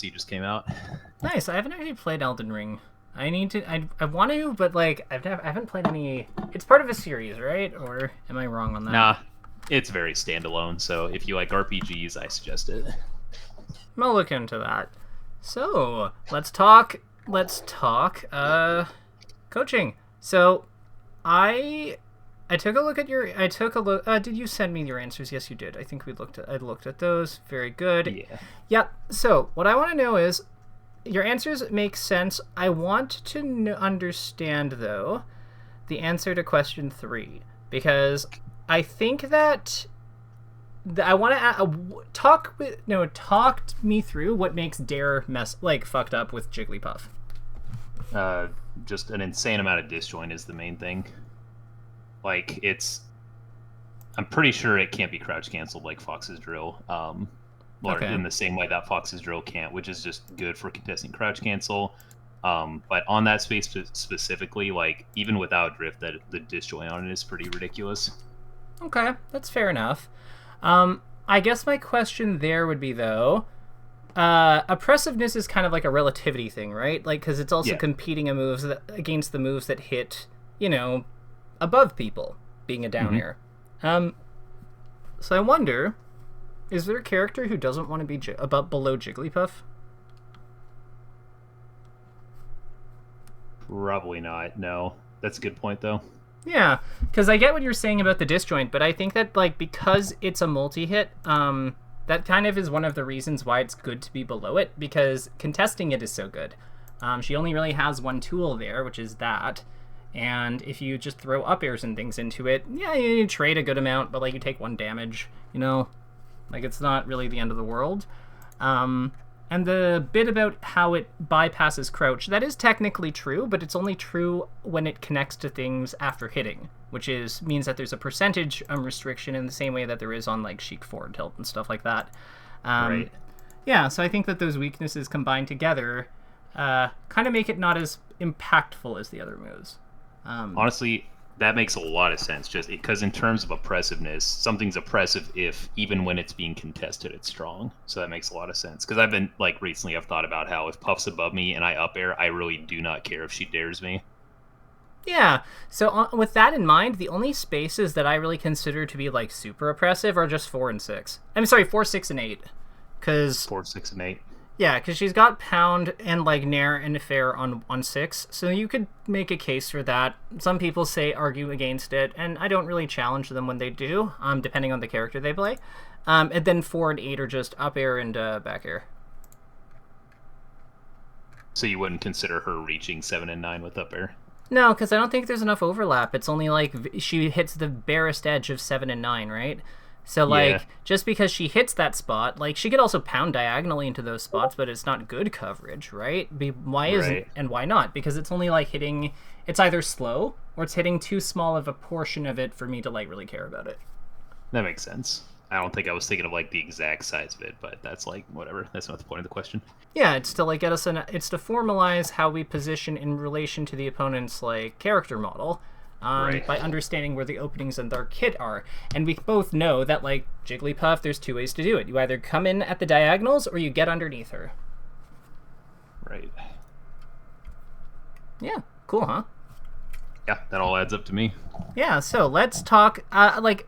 DLC just came out. Nice. I haven't actually played Elden Ring. I need to. I want to, but like I haven't played any. It's part of a series, right? Or am I wrong on that? Nah, it's very standalone. So if you like RPGs, I suggest it. I'll look into that. So let's talk. Let's talk. Coaching. So I took a look at your. I took a look. Did you send me your answers? Yes, you did. I think we looked at. I looked at those. Very good. Yeah. Yep. So what I want to know is, your answers make sense. I want to understand though, the answer to question 3 because I think that. I want to talk me through what makes Dare fucked up with Jigglypuff. Just an insane amount of disjoint is the main thing. Like, I'm pretty sure it can't be crouch canceled like Fox's Drill. Okay. In the same way that Fox's Drill can't, which is just good for contesting crouch cancel. But on that space specifically, like, even without drift, that the disjoint on it is pretty ridiculous. Okay, that's fair enough. I guess my question there would be, though, oppressiveness is kind of like a relativity thing, right? Like, because it's also competing against the moves that hit, above people, being a down air. So I wonder, is there a character who doesn't want to be below Jigglypuff? Probably not, no. That's a good point, though. Yeah, because I get what you're saying about the disjoint, but I think that, like, because it's a multi-hit, that kind of is one of the reasons why it's good to be below it, because contesting it is so good. She only really has one tool there, which is that, and if you just throw up airs and things into it, yeah, you trade a good amount, but, like, you take 1 damage, Like, it's not really the end of the world. And the bit about how it bypasses crouch, that is technically true, but it's only true when it connects to things after hitting, which means that there's a percentage restriction in the same way that there is on, like, Sheik forward tilt and stuff like that. Right. Yeah, so I think that those weaknesses combined together kind of make it not as impactful as the other moves. Honestly, that makes a lot of sense, just because in terms of oppressiveness, something's oppressive if, even when it's being contested, it's strong. So that makes a lot of sense. Because I've been, like, recently I've thought about how if Puff's above me and I up air, I really do not care if she dares me. Yeah, so with that in mind, the only spaces that I really consider to be, like, super oppressive are just 4 and 6. I'm sorry, 4, 6, and 8. 4, 6, and 8. Yeah, because she's got Pound and, like, Nair and Fair on 6, so you could make a case for that. Some people argue against it, and I don't really challenge them when they do, depending on the character they play. And then 4 and 8 are just up air and back air. So you wouldn't consider her reaching 7 and 9 with up air? No, because I don't think there's enough overlap. It's only, like, she hits the barest edge of 7 and 9, right? So, like, just because she hits that spot, like, she could also pound diagonally into those spots, but it's not good coverage, right? Why isn't, and why not? Because it's only, like, hitting, it's either slow, or it's hitting too small of a portion of it for me to, like, really care about it. That makes sense. I don't think I was thinking of, like, the exact size of it, but that's, like, whatever. That's not the point of the question. Yeah, it's to, like, it's to formalize how we position in relation to the opponent's, like, character model. By understanding where the openings in their kit are. And we both know that, like, Jigglypuff, there's 2 ways to do it. You either come in at the diagonals, or you get underneath her. Right. Yeah, cool, huh? Yeah, that all adds up to me. Yeah, so let's talk,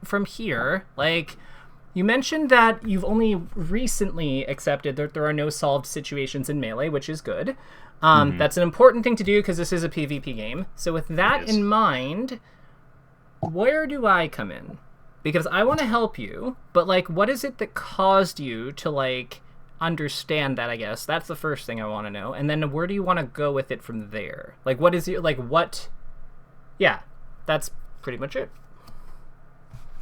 from here, like, you mentioned that you've only recently accepted that there are no solved situations in Melee, which is good. That's an important thing to do because this is a PvP game. So with that in mind, where do I come in? Because I want to help you, but, like, what is it that caused you to, like, understand that, I guess? That's the first thing I want to know. And then where do you want to go with it from there? Like, what is it, like, what... Yeah, that's pretty much it.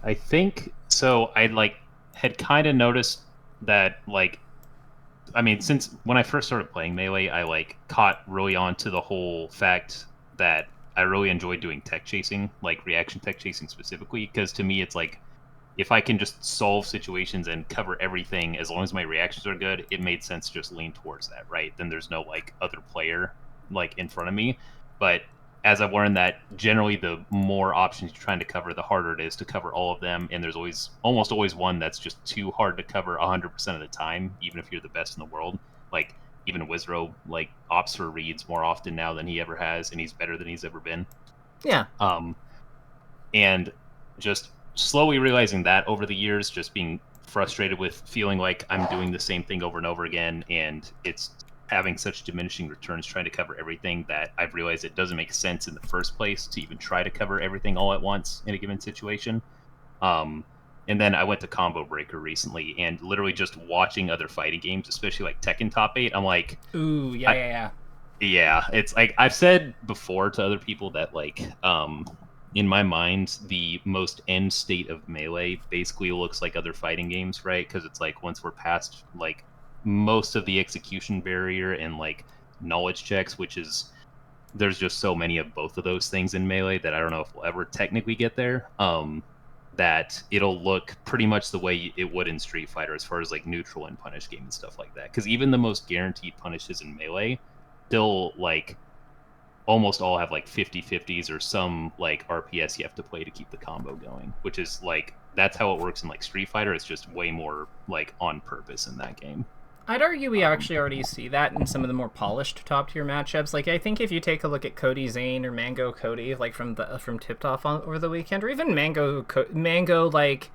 I think, so I, like, had kind of noticed that, like, I mean, since when I first started playing Melee, I, like, caught really on to the whole fact that I really enjoyed doing tech chasing, like reaction tech chasing specifically, because to me it's like, if I can just solve situations and cover everything as long as my reactions are good, it made sense to just lean towards that, right? Then there's no, like, other player, like, in front of me. But as I've learned that generally the more options you're trying to cover, the harder it is to cover all of them, and there's almost always one that's just too hard to cover 100% of the time, even if you're the best in the world. Like, even Wizrow like opts for reads more often now than he ever has, and he's better than he's ever been. Yeah. And just slowly realizing that over the years, just being frustrated with feeling like I'm doing the same thing over and over again, and it's having such diminishing returns trying to cover everything that I've realized it doesn't make sense in the first place to even try to cover everything all at once in a given situation. And then I went to Combo Breaker recently, and literally just watching other fighting games, especially like Tekken Top 8, I'm like, ooh, yeah. Yeah, it's like I've said before to other people that like in my mind the most end state of Melee basically looks like other fighting games, right? Because it's like once we're past like most of the execution barrier and like knowledge checks, which is there's just so many of both of those things in Melee that I don't know if we'll ever technically get there. That it'll look pretty much the way it would in Street Fighter as far as like neutral and punish game and stuff like that. Because even the most guaranteed punishes in Melee still like almost all have like 50-50s or some like RPS you have to play to keep the combo going, which is like that's how it works in like Street Fighter. It's just way more like on purpose in that game. I'd argue we actually already see that in some of the more polished top tier matchups. Like I think if you take a look at Cody Zane or Mango Cody, like from Tipped Off over the weekend, or even Mango like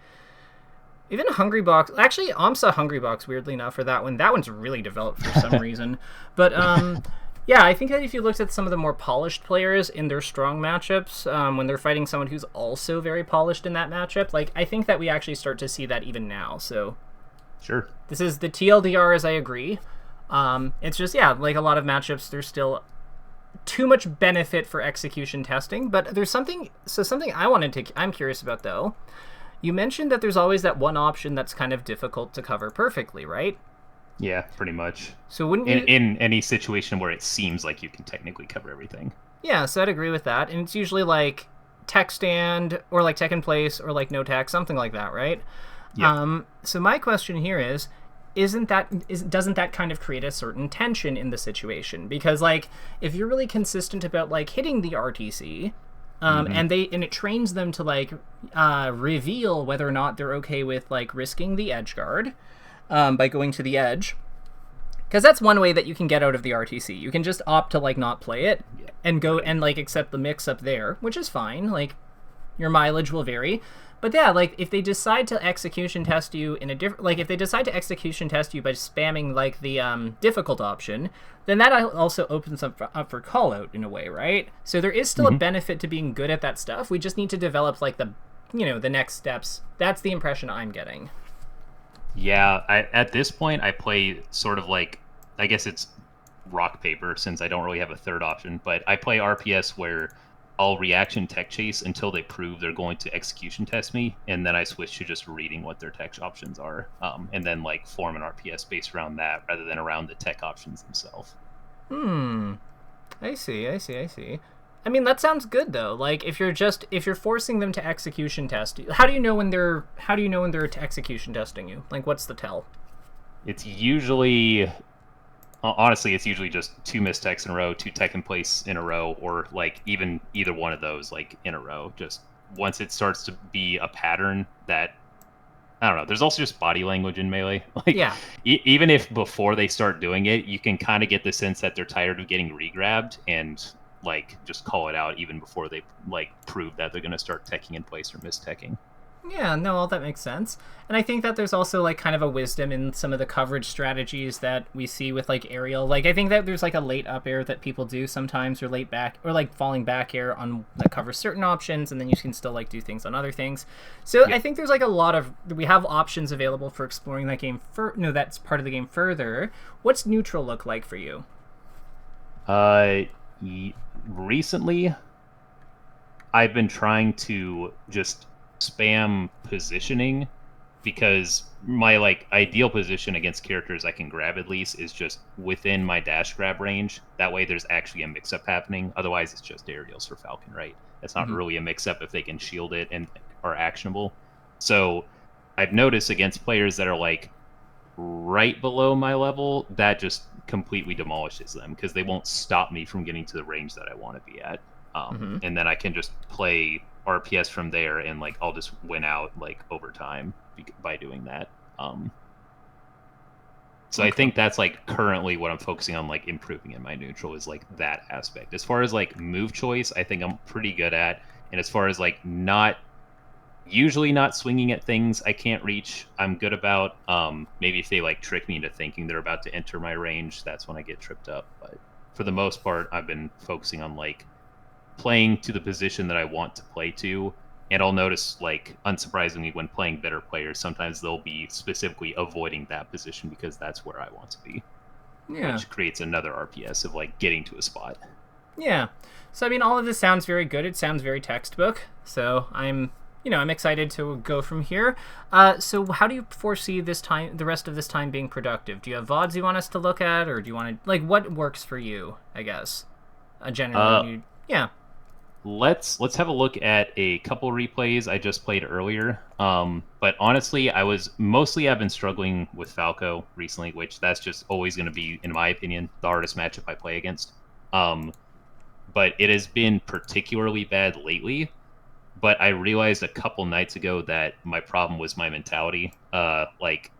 even Hungry Box. Actually, AMSA Hungry Box, weirdly enough, for that one. That one's really developed for some reason. But yeah, I think that if you looked at some of the more polished players in their strong matchups, when they're fighting someone who's also very polished in that matchup, like I think that we actually start to see that even now. So sure, this is the TLDR, as I agree. It's just like a lot of matchups, there's still too much benefit for execution testing. But there's something I'm curious about though. You mentioned that there's always that one option that's kind of difficult to cover perfectly, right? Yeah, pretty much. So wouldn't in any situation where it seems like you can technically cover everything. Yeah, so I'd agree with that. And it's usually like tech stand or like tech in place or like no tech, something like that, right? Yeah. So my question here is doesn't that kind of create a certain tension in the situation? Because like if you're really consistent about like hitting the RTC, and it trains them to like reveal whether or not they're okay with like risking the edge guard by going to the edge, because that's one way that you can get out of the RTC. You can just opt to like not play it and go and like accept the mix up there, which is fine. Like your mileage will vary. But yeah, like if they decide to execution test you in a different, like if they decide to execution test you by spamming like the difficult option, then that also opens up for call out in a way, right? So there is still a benefit to being good at that stuff. We just need to develop like the next steps. That's the impression I'm getting. Yeah, at this point I play sort of like, I guess it's rock paper since I don't really have a third option, but I play RPS where I'll reaction tech chase until they prove they're going to execution test me, and then I switch to just reading what their tech options are, and then like form an RPS based around that rather than around the tech options themselves. I see. I mean, that sounds good though. Like if you're forcing them to execution test you, how do you know when they're execution testing you? Like what's the tell? It's usually honestly, it's usually just 2 mistechs in a row, 2 tech in place in a row, or like even either one of those like in a row. Just once it starts to be a pattern that, I don't know. There's also just body language in Melee. Like, yeah. Even if before they start doing it, you can kind of get the sense that they're tired of getting regrabbed and like just call it out even before they like prove that they're going to start teching in place or misteching. Yeah, no, all that makes sense. And I think that there's also like kind of a wisdom in some of the coverage strategies that we see with like aerial. Like I think that there's like a late up air that people do sometimes, or late back, or like falling back air on that covers certain options, and then you can still like do things on other things. So I think there's like we have options available for exploring that game that's part of the game further. What's neutral look like for you? Recently I've been trying to just spam positioning, because my like ideal position against characters I can grab at least is just within my dash grab range. That way there's actually a mix-up happening. Otherwise it's just aerials for Falcon, right? It's not really a mix-up if they can shield it and are actionable. So I've noticed against players that are like right below my level, that just completely demolishes them because they won't stop me from getting to the range that I want to be at. And then I can just play RPS from there, and like I'll just win out like over time by doing that. So I think that's like currently what I'm focusing on, like improving in my neutral is like that aspect. As far as like move choice, I think I'm pretty good at. And as far as like usually not swinging at things I can't reach, I'm good about. Maybe if they like trick me into thinking they're about to enter my range, that's when I get tripped up. But for the most part, I've been focusing on like playing to the position that I want to play to. And I'll notice, like, unsurprisingly, when playing better players, sometimes they'll be specifically avoiding that position because that's where I want to be. Yeah. Which creates another RPS of, like, getting to a spot. Yeah. So, I mean, all of this sounds very good. It sounds very textbook. So, I'm excited to go from here. So, how do you foresee the rest of this time being productive? Do you have VODs you want us to look at? Or do you want to, like, what works for you, I guess? Generally, yeah. Let's have a look at a couple replays I just played earlier. But honestly, I've been struggling with Falco recently, which that's just always going to be, in my opinion, the hardest matchup I play against. But it has been particularly bad lately. But I realized a couple nights ago that my problem was my mentality. Like,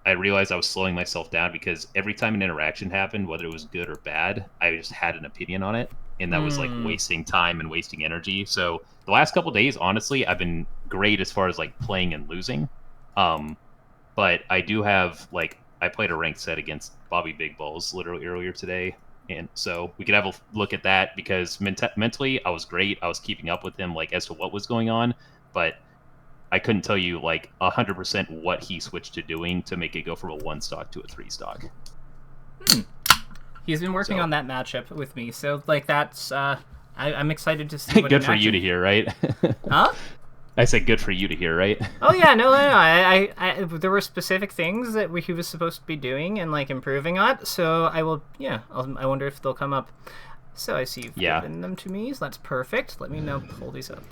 I realized I was slowing myself down because every time an interaction happened, whether it was good or bad, I just had an opinion on it. And that was like wasting time and wasting energy. So the last couple days, honestly, I've been great as far as like playing and losing. But I do have I played a ranked set against Bobby Big Balls literally earlier today. And so we could have a look at that because mentally I was great. I was keeping up with him like as to what was going on, but I couldn't tell you like 100% what he switched to doing to make it go from a 1 stock to a 3 stock. He's been working on that matchup with me, so like that's I'm excited to see. Good for you to hear, right? Huh? I said good for you to hear, right? Oh yeah, no. I there were specific things that he was supposed to be doing and like improving on. So I will, I wonder if they'll come up. So I see you've given them to me. So that's perfect. Let me now pull these up.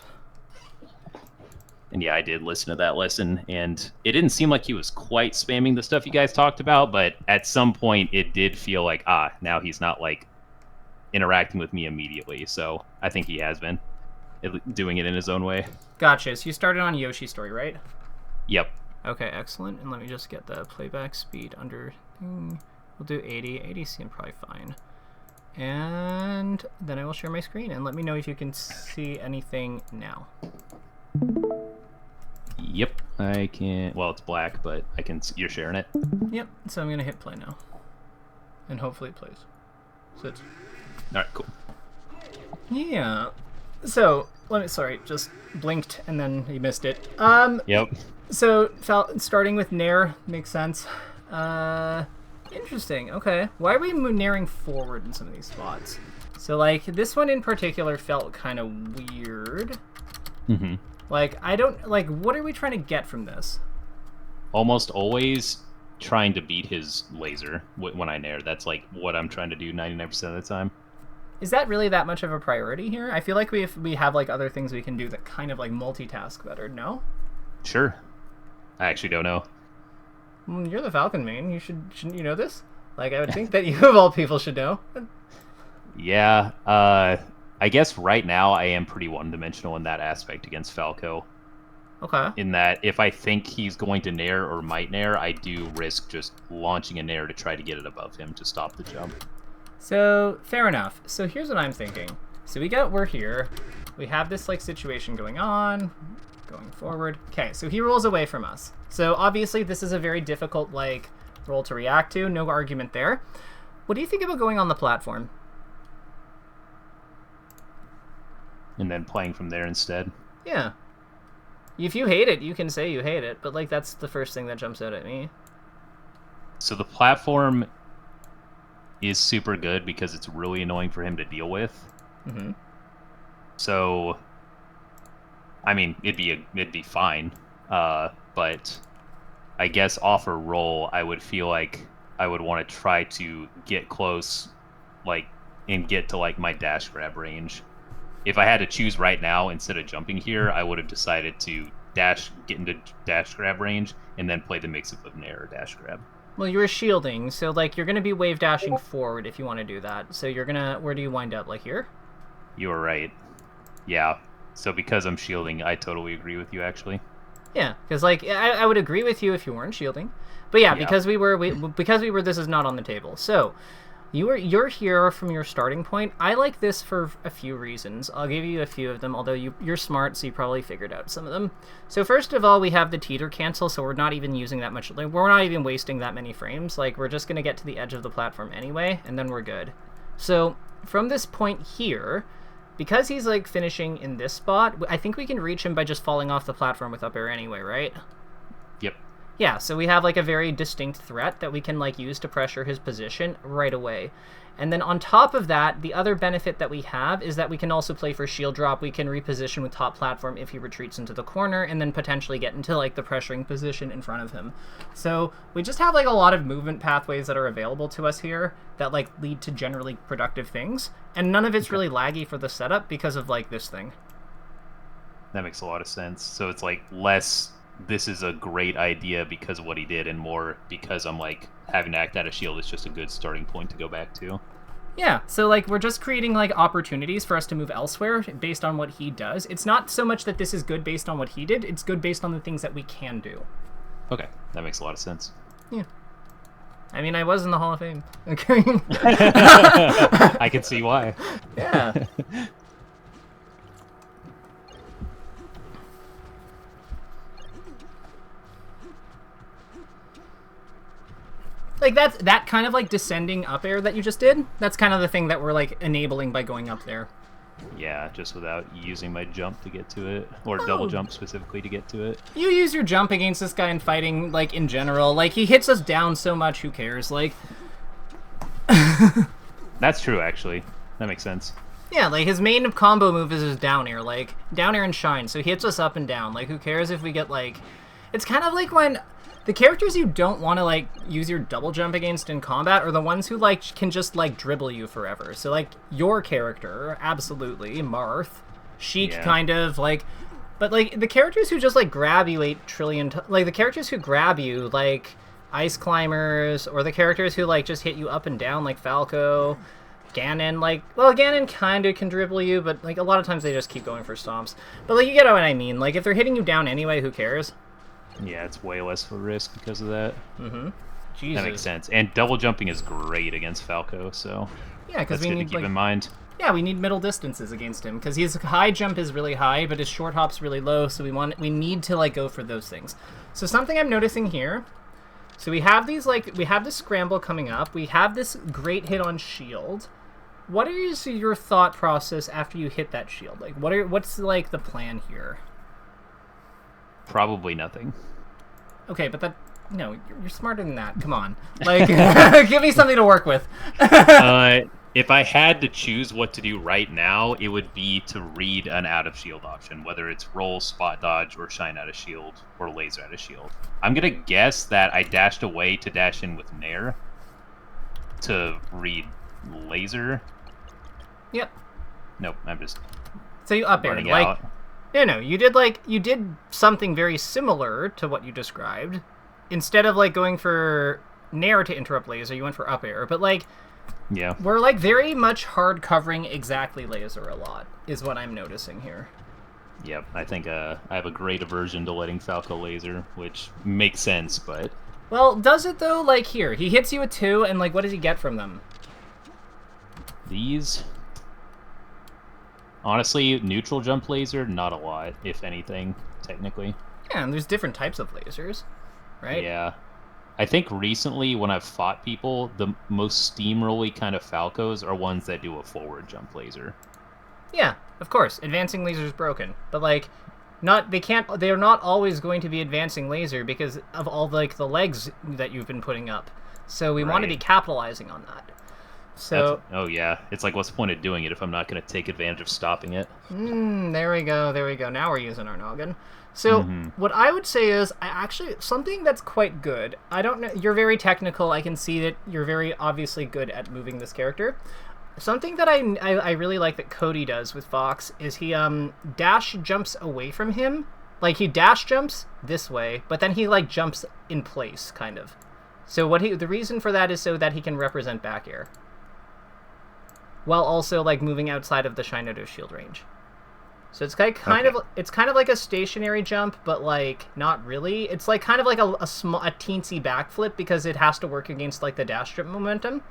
And yeah, I did listen to that lesson, and it didn't seem like he was quite spamming the stuff you guys talked about, but at some point it did feel like, now he's not like interacting with me immediately. So I think he has been doing it in his own way. Gotcha. So you started on Yoshi's story, right? Yep. Okay, excellent. And let me just get the playback speed under. We'll do 80. 80 seems probably fine. And then I will share my screen, and let me know if you can see anything now. Yep, I can. Well, it's black, but I can. You're sharing it. Yep. So I'm gonna hit play now, and hopefully it plays. So it's... All right, cool. Yeah. So sorry, just blinked and then you missed it. Yep. So starting with Nair makes sense. Interesting. Okay. Why are we nairing forward in some of these spots? So like this one in particular felt kind of weird. Mm-hmm. Like, I don't, like, what are we trying to get from this? Almost always trying to beat his laser when I nair. That's, like, what I'm trying to do 99% of the time. Is that really that much of a priority here? I feel like we have, like, other things we can do that kind of, like, multitask better, no? Sure. I actually don't know. You're the Falcon main. Shouldn't you know this? Like, I would think that you, of all people, should know. Yeah, I guess right now I am pretty one-dimensional in that aspect against Falco. Okay. In that if I think he's going to nair or might nair, I do risk just launching a nair to try to get it above him to stop the jump. So, fair enough. So here's what I'm thinking. So we're here. We have this, like, situation going on, going forward. Okay, so he rolls away from us. So obviously this is a very difficult, like, roll to react to. No argument there. What do you think about going on the platform? And then playing from there instead. Yeah. If you hate it, you can say you hate it, but like that's the first thing that jumps out at me. So the platform is super good because it's really annoying for him to deal with. Mm-hmm. So, I mean, it'd be fine. But I guess off a roll, I would feel like I would want to try to get close, like, and get to like my dash grab range. If I had to choose right now, instead of jumping here, I would have decided to get into dash grab range, and then play the mix of nair or dash grab. Well, you were shielding, so like you're gonna be wave dashing forward if you want to do that. So where do you wind up? Like here? You were right. Yeah. So because I'm shielding, I totally agree with you, actually. Yeah, because like I would agree with you if you weren't shielding, but yeah, because we were this is not on the table. So you're here from your starting point. I like this for a few reasons. I'll give you a few of them. Although you're smart, so you probably figured out some of them. So first of all, we have the teeter cancel, so we're not even using that much. Like, we're not even wasting that many frames. Like, we're just gonna get to the edge of the platform anyway, and then we're good. So from this point here, because he's like finishing in this spot, I think we can reach him by just falling off the platform with up air anyway, right? Yep. Yeah, so we have like a very distinct threat that we can like use to pressure his position right away. And then on top of that, the other benefit that we have is that we can also play for shield drop. We can reposition with top platform if he retreats into the corner and then potentially get into like the pressuring position in front of him. So we just have like a lot of movement pathways that are available to us here that like lead to generally productive things. And none of it's really laggy for the setup because of like this thing. That makes a lot of sense. So it's like less, this is a great idea because of what he did, and more because I'm like having to act out a shield is just a good starting point to go back to. Yeah, so like we're just creating like opportunities for us to move elsewhere based on what he does. It's not so much that this is good based on what he did, it's good based on the things that we can do. Okay, that makes a lot of sense. Yeah. I mean, I was in the Hall of Fame. Okay. I can see why. Yeah. Like, that kind of, like, descending up air that you just did, that's kind of the thing that we're, like, enabling by going up there. Yeah, just without using my jump to get to it. Or double jump specifically to get to it. You use your jump against this guy in fighting, like, in general. Like, he hits us down so much, who cares? Like... That's true, actually. That makes sense. Yeah, like, his main combo move is his down air. Like, down air and shine, so he hits us up and down. Like, who cares if we get, like... It's kind of like when... The characters you don't want to, like, use your double jump against in combat are the ones who, like, can just, like, dribble you forever. So, like, your character, absolutely, Marth, Sheik, kind of, like... But, like, the characters who just, like, grab you 8 trillion... Like, the characters who grab you, like, Ice Climbers, or the characters who, like, just hit you up and down, like Falco, Ganon, like... Well, Ganon kind of can dribble you, but, like, a lot of times they just keep going for stomps. But, like, you get what I mean. Like, if they're hitting you down anyway, who cares? Yeah, it's way less of a risk because of that. Mm-hmm. Jesus. That makes sense. And double jumping is great against Falco, so yeah, because we need to keep in mind. Yeah, we need middle distances against him because his high jump is really high, but his short hop's really low. So we need to like go for those things. So something I'm noticing here. So we have these we have this scramble coming up. We have this great hit on shield. What is your thought process after you hit that shield? Like what's like the plan here? Probably nothing. Okay, but no, you're smarter than that. Come on. Like, give me something to work with. If I had to choose what to do right now, it would be to read an out of shield option, whether it's roll, spot dodge, or shine out of shield, or laser out of shield. I'm going to guess that I dashed away to dash in with Nair to read laser. Yep. Nope, I'm just so you up air, like out. No, you did something very similar to what you described. Instead of like going for Nair to interrupt laser, you went for up air. But like, yeah, we're like very much hard covering exactly laser a lot, is what I'm noticing here. Yep, I think I have a great aversion to letting Falco laser, which makes sense, but... Well, does it though? Like here, he hits you with 2, and like what does he get from them? These... Honestly, neutral jump laser, not a lot, if anything, technically. Yeah, and there's different types of lasers, right? Yeah. I think recently, when I've fought people, the most steamrolly kind of Falcos are ones that do a forward jump laser. Yeah, of course. Advancing laser is broken. But, like, they're not always going to be advancing laser because of all, like, the legs that you've been putting up. So we want to be capitalizing on that. So, oh yeah, it's like, what's the point of doing it if I'm not going to take advantage of stopping it? There we go. Now we're using our noggin. So what I would say is, something that's quite good. I don't know. You're very technical. I can see that you're very obviously good at moving this character. Something that I really like that Cody does with Fox is he dash jumps away from him. Like he dash jumps this way, but then he like jumps in place, kind of. So the reason for that is so that he can represent back air, while also like moving outside of the shine out of shield range. So it's kind of like a stationary jump, but like not really. It's like kind of like a teensy backflip because it has to work against like the dash strip momentum.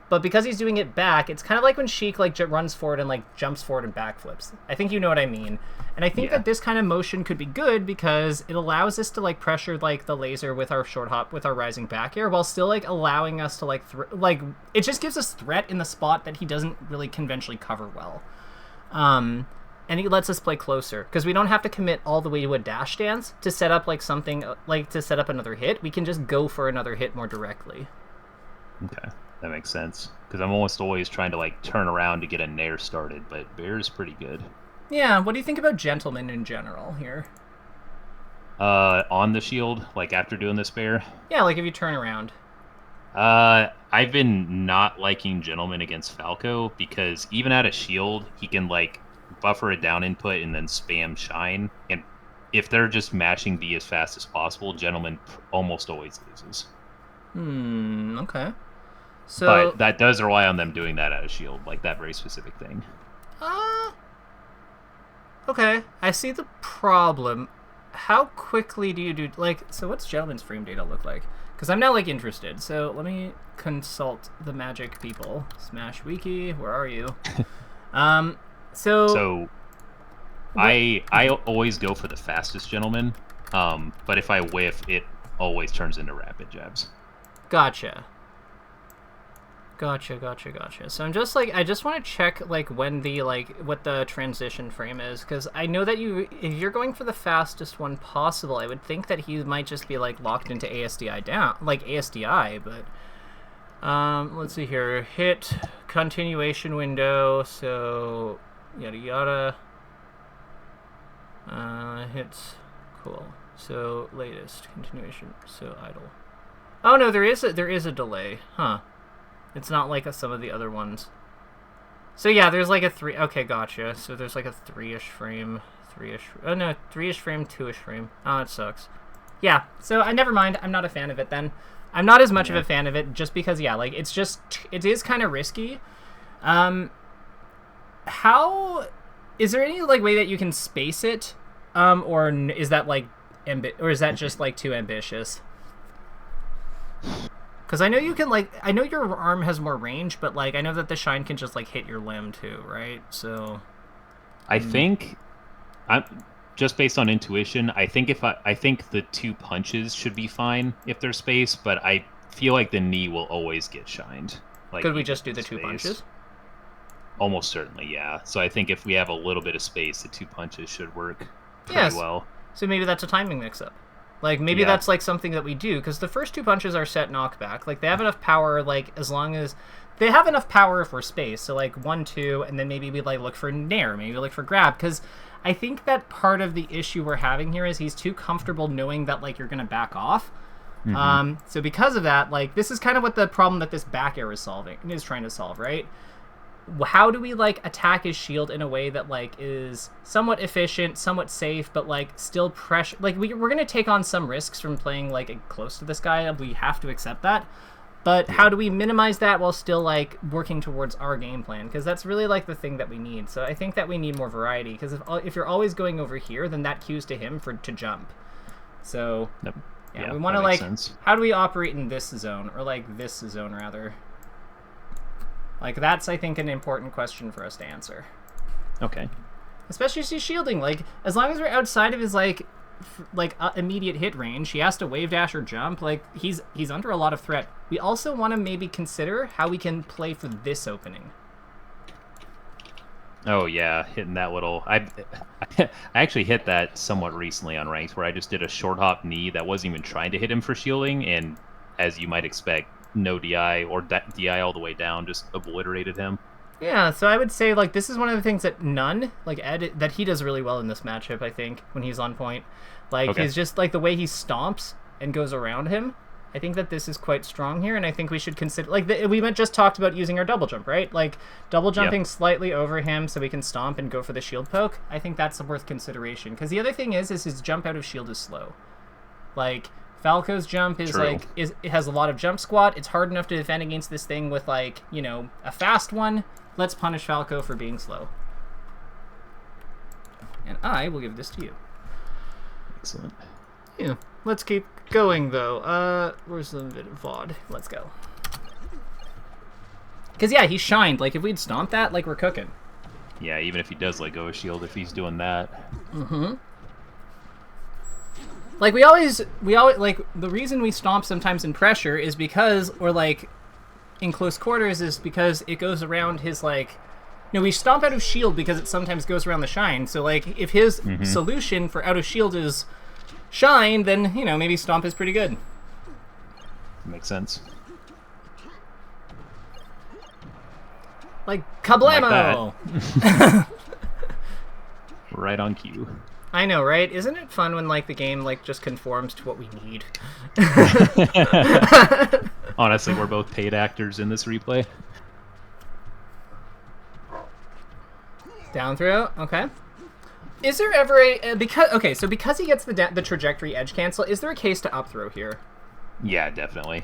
But because he's doing it back, it's kind of like when Sheik like runs forward and like jumps forward and backflips. I think you know what I mean. And I think that this kind of motion could be good because it allows us to like pressure like the laser with our short hop with our rising back air while still like allowing us to like it just gives us threat in the spot that he doesn't really conventionally cover well. And it lets us play closer because we don't have to commit all the way to a dash stance to set up like something like to set up another hit. We can just go for another hit more directly. Okay, that makes sense because I'm almost always trying to like turn around to get a nair started, but Bear is pretty good. Yeah, what do you think about Gentleman in general here? On the shield, like after doing this Bear? Yeah, like if you turn around. I've been not liking Gentleman against Falco because even at a shield, he can like buffer a down input and then spam shine. And if they're just mashing B as fast as possible, Gentleman almost always loses. Okay. So, but that does rely on them doing that at a shield, like that very specific thing. Okay. I see the problem. How quickly do you do, like, so what's Gentleman's frame data look like? Because I'm now, like, interested. So let me consult the magic people. Smash Wiki, where are you? So I always go for the fastest Gentleman, but if I whiff, it always turns into rapid jabs. Gotcha. So I'm just like, I just want to check like when the what the transition frame is, because I know that if you're going for the fastest one possible, I would think that he might just be like locked into ASDI down, like ASDI, but let's see here, hit continuation window, so yada yada, hits, cool, so latest continuation, so idle. Oh no, there is a delay, huh? It's not like some of the other ones. So yeah, there's like a 3. Okay, gotcha. So there's like a 3-ish frame, 3-ish. Oh no, 3-ish frame, 2-ish frame. Oh, it sucks. Yeah. So never mind. I'm not a fan of it then. I'm not as much of a fan of it just because it is kind of risky. How is there any like way that you can space it, or is that like or is that just like too ambitious? Because I know you can, like, I know your arm has more range, but, like, I know that the shine can just, like, hit your limb, too, right? So... I think, just based on intuition, I think the 2 punches should be fine if there's space, but I feel like the knee will always get shined. Like, could we just do the 2 punches? Almost certainly, yeah. So I think if we have a little bit of space, the 2 punches should work pretty well. So maybe that's a timing mix-up. Like, maybe that's, like, something that we do, because the first 2 punches are set knockback. Like, they have enough power, like, as long as... They have enough power for space, so, like, 1, 2, and then maybe we, like, look for nair, maybe look for grab, because I think that part of the issue we're having here is he's too comfortable knowing that, like, you're going to back off. Mm-hmm. So because of that, like, this is kind of what the problem that this back air is trying to solve, right? How do we, like, attack his shield in a way that, like, is somewhat efficient, somewhat safe, but, like, still pressure... Like, we're going to take on some risks from playing, like, close to this guy. We have to accept that. But how do we minimize that while still, like, working towards our game plan? Because that's really, like, the thing that we need. So I think that we need more variety. Because if you're always going over here, then that cues to him to jump. So, we want to, like... How do we operate in this zone? Or, like, this zone, rather. Like, that's, I think, an important question for us to answer. Okay. Especially if he's shielding. Like, as long as we're outside of his, like immediate hit range, he has to wave dash or jump. Like, he's under a lot of threat. We also want to maybe consider how we can play for this opening. Oh, yeah. Hitting that little... I actually hit that somewhat recently on ranks, where I just did a short hop knee that wasn't even trying to hit him for shielding, and as you might expect, no DI or DI all the way down, just obliterated him. Yeah, so I would say, like, this is one of the things that Ed, that he does really well in this matchup, I think, when he's on point. Like, he's just, like, the way he stomps and goes around him, I think that this is quite strong here, and I think we should consider, like, we just talked about using our double jump, right? Like, double jumping slightly over him so we can stomp and go for the shield poke. I think that's worth consideration, because the other thing is his jump out of shield is slow. Like... Falco's jump is it has a lot of jump squat. It's hard enough to defend against this thing with, like, you know, a fast one. Let's punish Falco for being slow. And I will give this to you. Excellent. Yeah. Let's keep going, though. Where's the VOD? Let's go. Because, yeah, he shined. Like, if we'd stomped that, like, we're cooking. Yeah, even if he does let go of shield, if he's doing that. Mm-hmm. Like, we always, like, the reason we stomp sometimes in pressure is because, or, like, in close quarters is because it goes around his, like, we stomp out of shield because it sometimes goes around the shine. So, like, if his solution for out of shield is shine, then, maybe stomp is pretty good. Makes sense. Like, kablamo! Like right on cue. I know, right? Isn't it fun when, like, the game, like, just conforms to what we need? Honestly, we're both paid actors in this replay. Down throw, okay. Is there ever a because he gets the trajectory edge cancel, is there a case to up throw here? Yeah, definitely.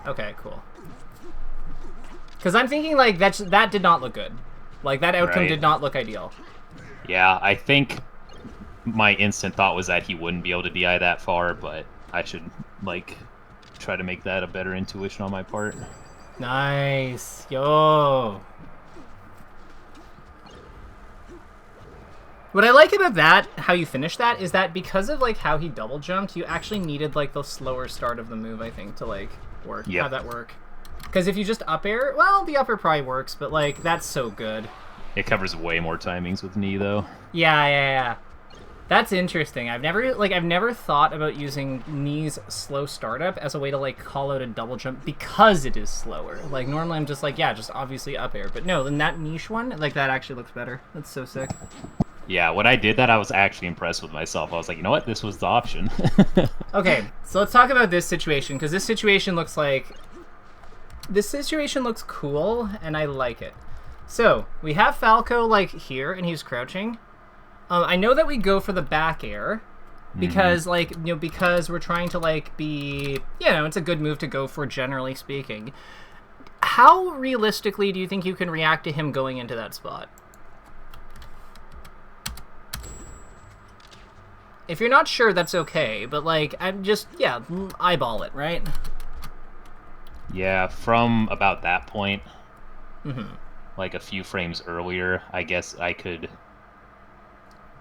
Okay, cool. Because I'm thinking, like, that did not look good. Like, that outcome did not look ideal. Yeah, I think my instant thought was that he wouldn't be able to DI that far, but I should, like, try to make that a better intuition on my part. Nice. Yo. What I like about that, how you finish that, is that because of, like, how he double jumped, you actually needed, like, the slower start of the move, I think, to, like, work. Have that work. Because if you just up air, well, the upper probably works, but, like, that's so good. It covers way more timings with knee, though. Yeah. That's interesting. I've never thought about using knee's slow startup as a way to, like, call out a double jump because it is slower. Like, normally I'm just like, yeah, just obviously up air. But no, then that niche one, like, that actually looks better. That's so sick. Yeah, when I did that, I was actually impressed with myself. I was like, you know what? This was the option. Okay, so let's talk about this situation, because this situation looks cool, and I like it. So, we have Falco, like, here, and he's crouching. I know that we go for the back air, because, like, because we're trying to, like, be, it's a good move to go for, generally speaking. How realistically do you think you can react to him going into that spot? If you're not sure, that's okay, but, like, I'm just, eyeball it, right? Yeah, from about that point, like, a few frames earlier, I guess I could...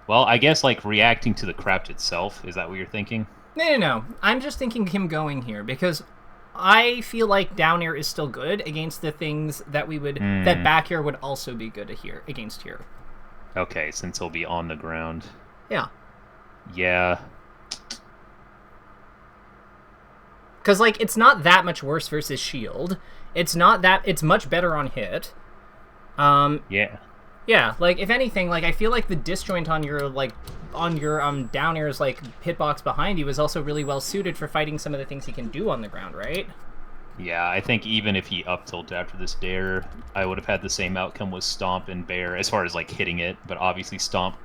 Well, I guess, like, reacting to the crouch itself, is that what you're thinking? No. I'm just thinking him going here, because I feel like down air is still good against the things that we would... That back air would also be good against here. Okay, since he'll be on the ground. Yeah. Yeah. Because, like, it's not that much worse versus shield. It's much better on hit. Yeah. Yeah, like, if anything, like, I feel like the disjoint on your, down air's, like, hitbox behind you is also really well suited for fighting some of the things he can do on the ground, right? Yeah, I think even if he up tilted after this dare, I would have had the same outcome with Stomp and Bear, as far as, like, hitting it, but obviously Stomp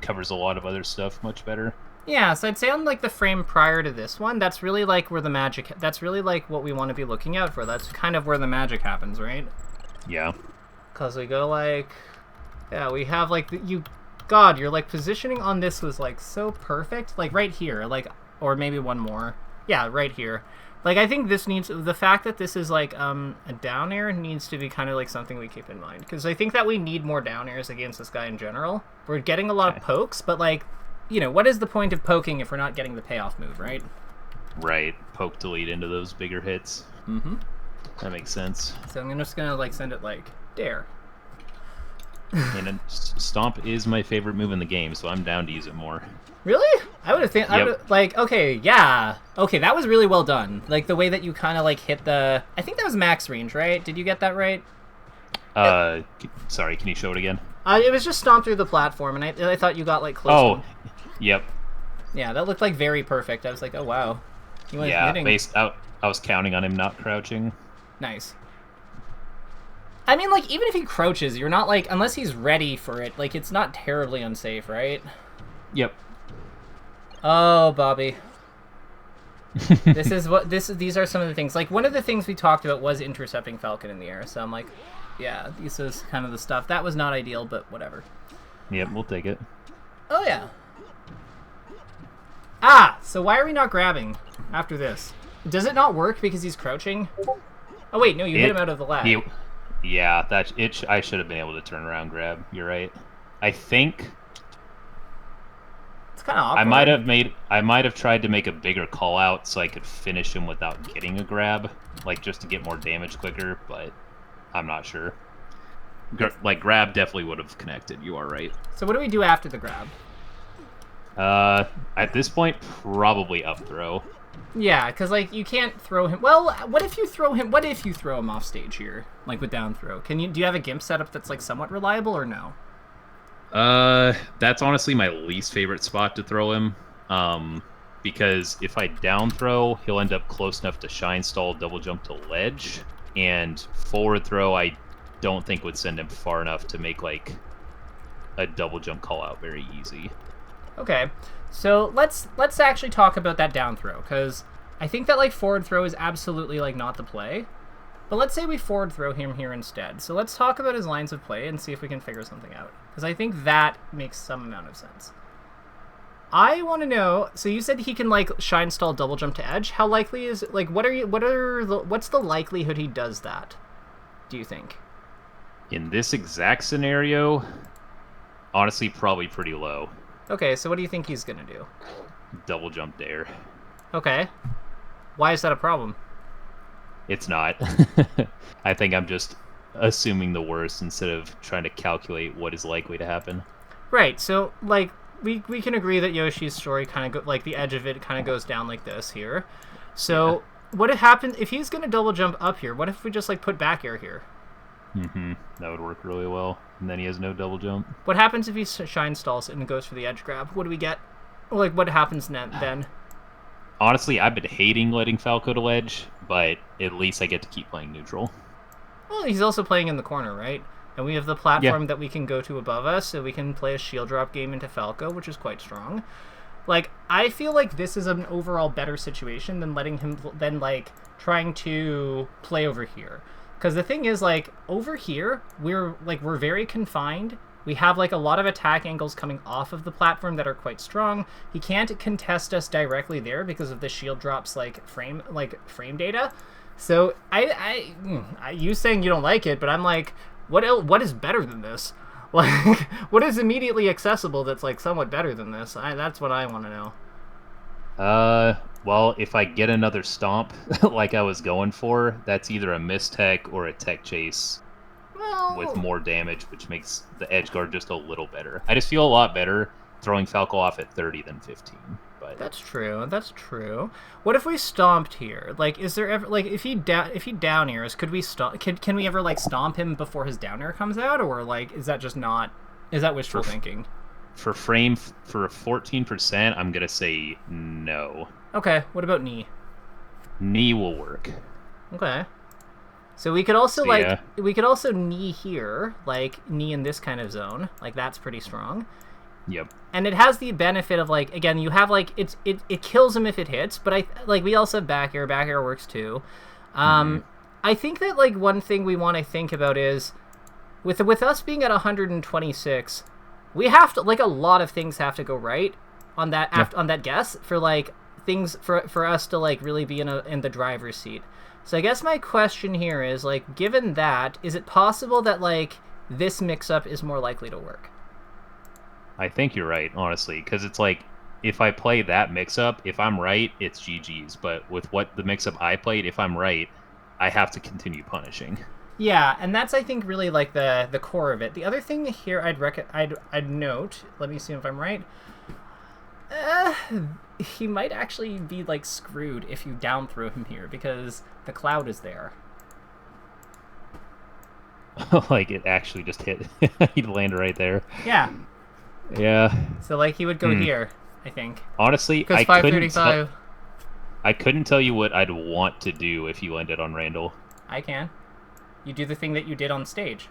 covers a lot of other stuff much better. Yeah, so I'd say on, like, the frame prior to this one, that's really, like, where the magic... That's really, like, what we want to be looking out for. That's kind of where the magic happens, right? Yeah. Because we go, like... Yeah, we have, like, God, your, like, positioning on this was, like, so perfect. Like, right here, like, or maybe one more. Yeah, right here. Like, I think this needs... The fact that this is, like, a down air needs to be kind of, like, something we keep in mind. Because I think that we need more down airs against this guy in general. We're getting a lot of pokes, but, like, what is the point of poking if we're not getting the payoff move, right? Right. Poke to lead into those bigger hits. Mm-hmm. That makes sense. So I'm just going to, like, send it, like, dare. And Stomp is my favorite move in the game, so I'm down to use it more. Really? I would have think, like, okay, yeah. Okay, that was really well done. Like, the way that you kind of, like, hit the... I think that was max range, right? Did you get that right? Sorry, can you show it again? It was just stomp through the platform, and I thought you got, like, close. Oh, yep. Yeah, that looked, like, very perfect. I was like, oh, wow. He was hitting. I was counting on him not crouching. Nice. I mean, like, even if he crouches, you're not, like, unless he's ready for it, like, it's not terribly unsafe, right? Yep. Oh, Bobby. These are some of the things. Like, one of the things we talked about was intercepting Falcon in the air, so I'm like, yeah, this is kind of the stuff. That was not ideal, but whatever. Yep, we'll take it. Oh, yeah. Ah, so why are we not grabbing after this? Does it not work because he's crouching? Oh, wait, no, you hit him out of the lag. Yeah, that's it. I should have been able to turn around grab. You're right. I think It's kind of awkward. I might have tried to make a bigger call out so I could finish him without getting a grab, like just to get more damage quicker, but I'm not sure. Like grab definitely would have connected. You are right. So what do we do after the grab? At this point, probably up throw. Yeah, because like you can't throw him. Well, what if you throw him? What if you throw him off stage here, like with down throw? Can you? Do you have a gimp setup that's like somewhat reliable or no? That's honestly my least favorite spot to throw him. Because if I down throw, he'll end up close enough to shine stall, double jump to ledge, and forward throw I don't think would send him far enough to make like a double jump call out very easy. Okay, so let's actually talk about that down throw, because I think that like forward throw is absolutely like not the play. But let's say we forward throw him here instead. So let's talk about his lines of play and see if we can figure something out, because I think that makes some amount of sense. I want to know. So you said he can like shine stall, double jump to edge. How likely is like what's the likelihood he does that? Do you think? In this exact scenario, honestly, probably pretty low. Okay, so what do you think he's gonna do? Double jump dare. Okay. Why is that a problem? It's not. I think I'm just assuming the worst instead of trying to calculate what is likely to happen. Right, so like we can agree that Yoshi's story kind of like the edge of it kind of goes down like this here. So what would happen if he's gonna double jump up here? What if we just like put back air here? That would work really well. And then he has no double jump. What happens if he shine stalls and goes for the edge grab? What do we get? Like, what happens then? Honestly, I've been hating letting Falco to ledge, but at least I get to keep playing neutral. Well, he's also playing in the corner, right? And we have the platform that we can go to above us, so we can play a shield drop game into Falco, which is quite strong. Like, I feel like this is an overall better situation than like trying to play over here. Because the thing is, like, over here, we're very confined. We have, like, a lot of attack angles coming off of the platform that are quite strong. He can't contest us directly there because of the shield drops, frame data. So, you saying you don't like it, but I'm like, what is better than this? Like, what is immediately accessible that's, like, somewhat better than this? That's what I want to know. Well, if I get another stomp like I was going for, that's either a mistech or a tech chase with more damage, which makes the edge guard just a little better. I just feel a lot better throwing Falco off at 30 than 15. But that's true. What if we stomped here? Like, is there ever like if he down airs, could we stomp? Can we ever like stomp him before his down air comes out, or like is that wishful thinking? For 14%, I'm gonna say no. Okay, what about knee? Knee will work. Okay. So we could also we could also knee here, like knee in this kind of zone. Like that's pretty strong. Yep. And it has the benefit of like again, you have like it kills him if it hits, but we also have back air works too. I think that like one thing we want to think about is with us being at 126, we have to like a lot of things have to go right on that on that guess for like things for us to like really be in the driver's seat. So I guess my question here is like, given that, is it possible that like this mix-up is more likely to work? I think you're right, honestly, because it's like if I play that mix-up, if I'm right, it's GG's. But with what the mix-up I played, if I'm right, I have to continue punishing. Yeah, and that's I think really like the core of it. The other thing here I'd note. Let me see if I'm right. He might actually be like screwed if you down throw him here because the cloud is there. Like it actually just hit. He'd land right there. Yeah. Yeah. So like he would go here, I think. Honestly, I couldn't tell you what I'd want to do if you landed on Randall. I can. You do the thing that you did on stage.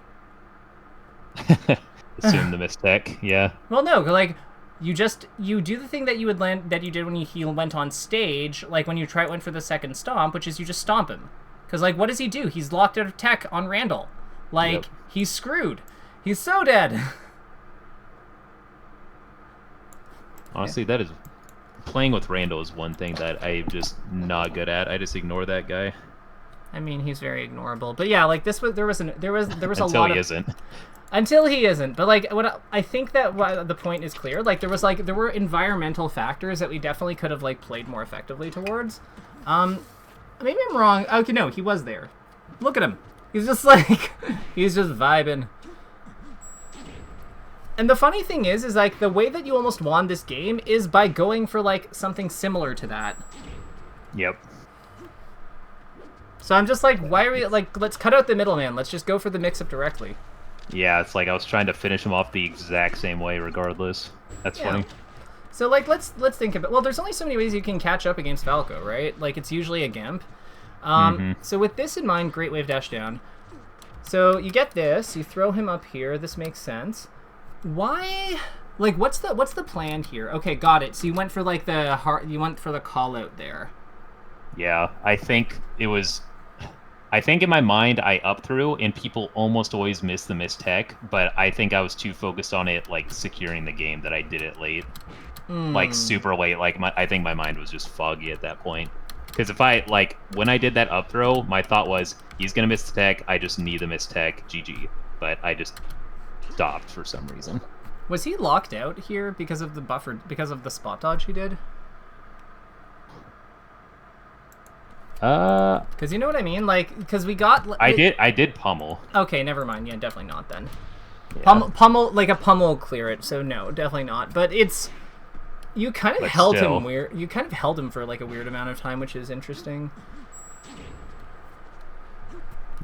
Assume the mistake. Yeah. Well, no, like. You do the thing that you did when he went on stage, like when you went for the second stomp, which is you just stomp him. Because, like, what does he do? He's locked out of tech on Randall. Like, He's screwed. He's so dead. Honestly, that is playing with Randall is one thing that I'm just not good at. I just ignore that guy. I mean, he's very ignorable. But yeah, like this was there was a Until lot he of isn't. until he isn't. But like I think that the point is clear. Like there were environmental factors that we definitely could have like played more effectively towards. Maybe I'm wrong. Okay, no, he was there. Look at him. He's just like he's just vibing. And the funny thing is like the way that you almost won this game is by going for like something similar to that. Yep. So I'm just like, why are we like? Let's cut out the middleman. Let's just go for the mix-up directly. Yeah, it's like I was trying to finish him off the exact same way, regardless. That's funny. So like, let's think about. Well, there's only so many ways you can catch up against Falco, right? Like it's usually a Gimp. So with this in mind, great wave dash down. So you get this. You throw him up here. This makes sense. Why? Like, what's the plan here? Okay, got it. So you went for like the You went for the call out there. Yeah, I think it was. I think in my mind I up threw, and people almost always miss the missed tech, but I think I was too focused on it, like, securing the game that I did it late. Like, super late. Like, I think my mind was just foggy at that point. Because if I, like, when I did that up throw, my thought was, he's going to miss the tech, I just need the missed tech, GG. But I just stopped for some reason. Was he locked out here because of the because of the spot dodge he did? Because you know what I mean, like, because we got. I did pummel. Okay, never mind. Yeah, definitely not then. Yeah. Pummel, like a pummel will clear it. So no, definitely not. But it's you kind of held him weird. You kind of held him for like a weird amount of time, which is interesting.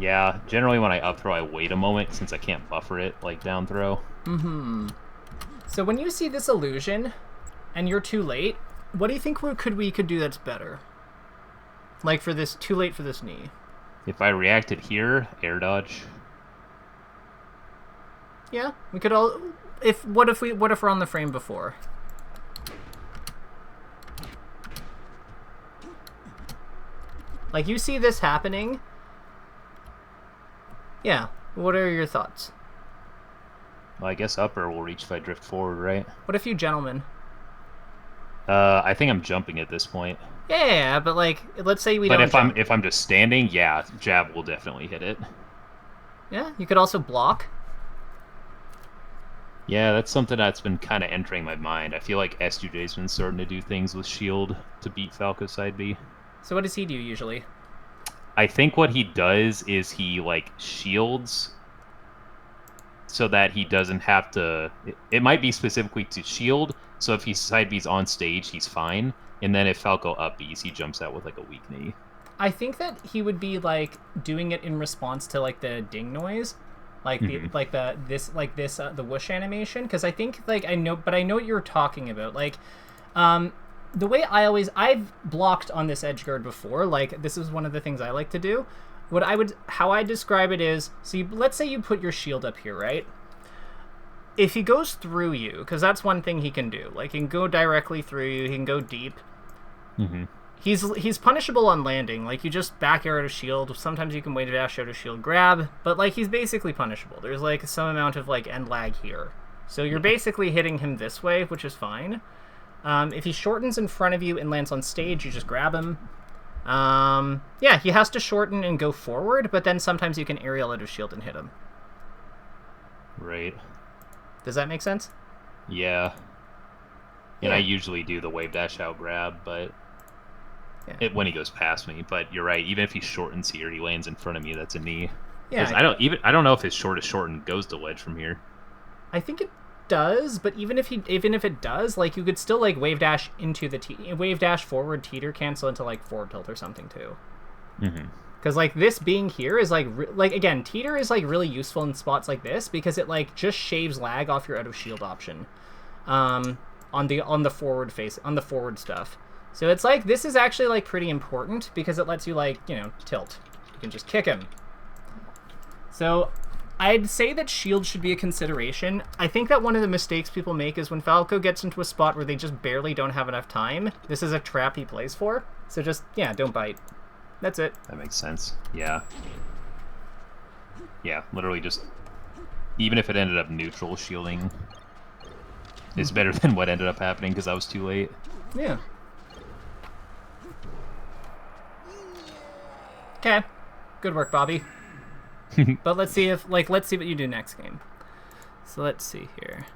Yeah, generally when I up throw, I wait a moment since I can't buffer it like down throw. So when you see this illusion, and you're too late, what do you think we could do that's better? Like for this, too late for this knee. If I reacted here, air dodge. Yeah, we could all. What if we're on the frame before? Like you see this happening. Yeah. What are your thoughts? Well, I guess upper will reach if I drift forward, right? What if you gentlemen? I think I'm jumping at this point. Yeah, but like, let's say we don't. But if I'm just standing, yeah, jab will definitely hit it. Yeah, you could also block. Yeah, that's something that's been kind of entering my mind. I feel like S2J's been starting to do things with shield to beat Falco side B. So what does he do usually? I think what he does is he like shields so that he doesn't have to. It might be specifically to shield. So if he side B's on stage, he's fine. And then if Falco up B's, he jumps out with like a weak knee. I think that he would be like doing it in response to like the ding noise, like the whoosh animation. Because I think like I know what you're talking about. Like, the way I've blocked on this edge guard before. Like this is one of the things I like to do. How I describe it is, so let's say you put your shield up here, right? If he goes through you, because that's one thing he can do. Like, he can go directly through you, he can go deep. He's punishable on landing. Like, you just back air out of shield. Sometimes you can wait a dash out of shield grab. But, like, he's basically punishable. There's, like, some amount of, like, end lag here. So you're basically hitting him this way, which is fine. If he shortens in front of you and lands on stage, you just grab him. Yeah, he has to shorten and go forward, but then sometimes you can aerial out of shield and hit him. Right. Does that make sense? Yeah. And I usually do the wave dash out grab, but when he goes past me. But you're right. Even if he shortens here, he lands in front of me. That's a knee. Yeah. I don't know if his shortest shorten goes to ledge from here. I think it does, but even if it does, like you could still like wave dash into the wave dash forward teeter cancel into like forward tilt or something too. Because like this being here is like again, teeter is like really useful in spots like this because it like just shaves lag off your out of shield option, on the forward face on the forward stuff. So it's like this is actually like pretty important because it lets you like tilt. You can just kick him. So I'd say that shield should be a consideration. I think that one of the mistakes people make is when Falco gets into a spot where they just barely don't have enough time. This is a trap he plays for. So just don't bite. That's it. That makes sense. Yeah. Yeah, literally just... Even if it ended up neutral shielding It's better than what ended up happening because I was too late. Yeah. Okay. Good work, Bobby. But let's see let's see what you do next game. So let's see here.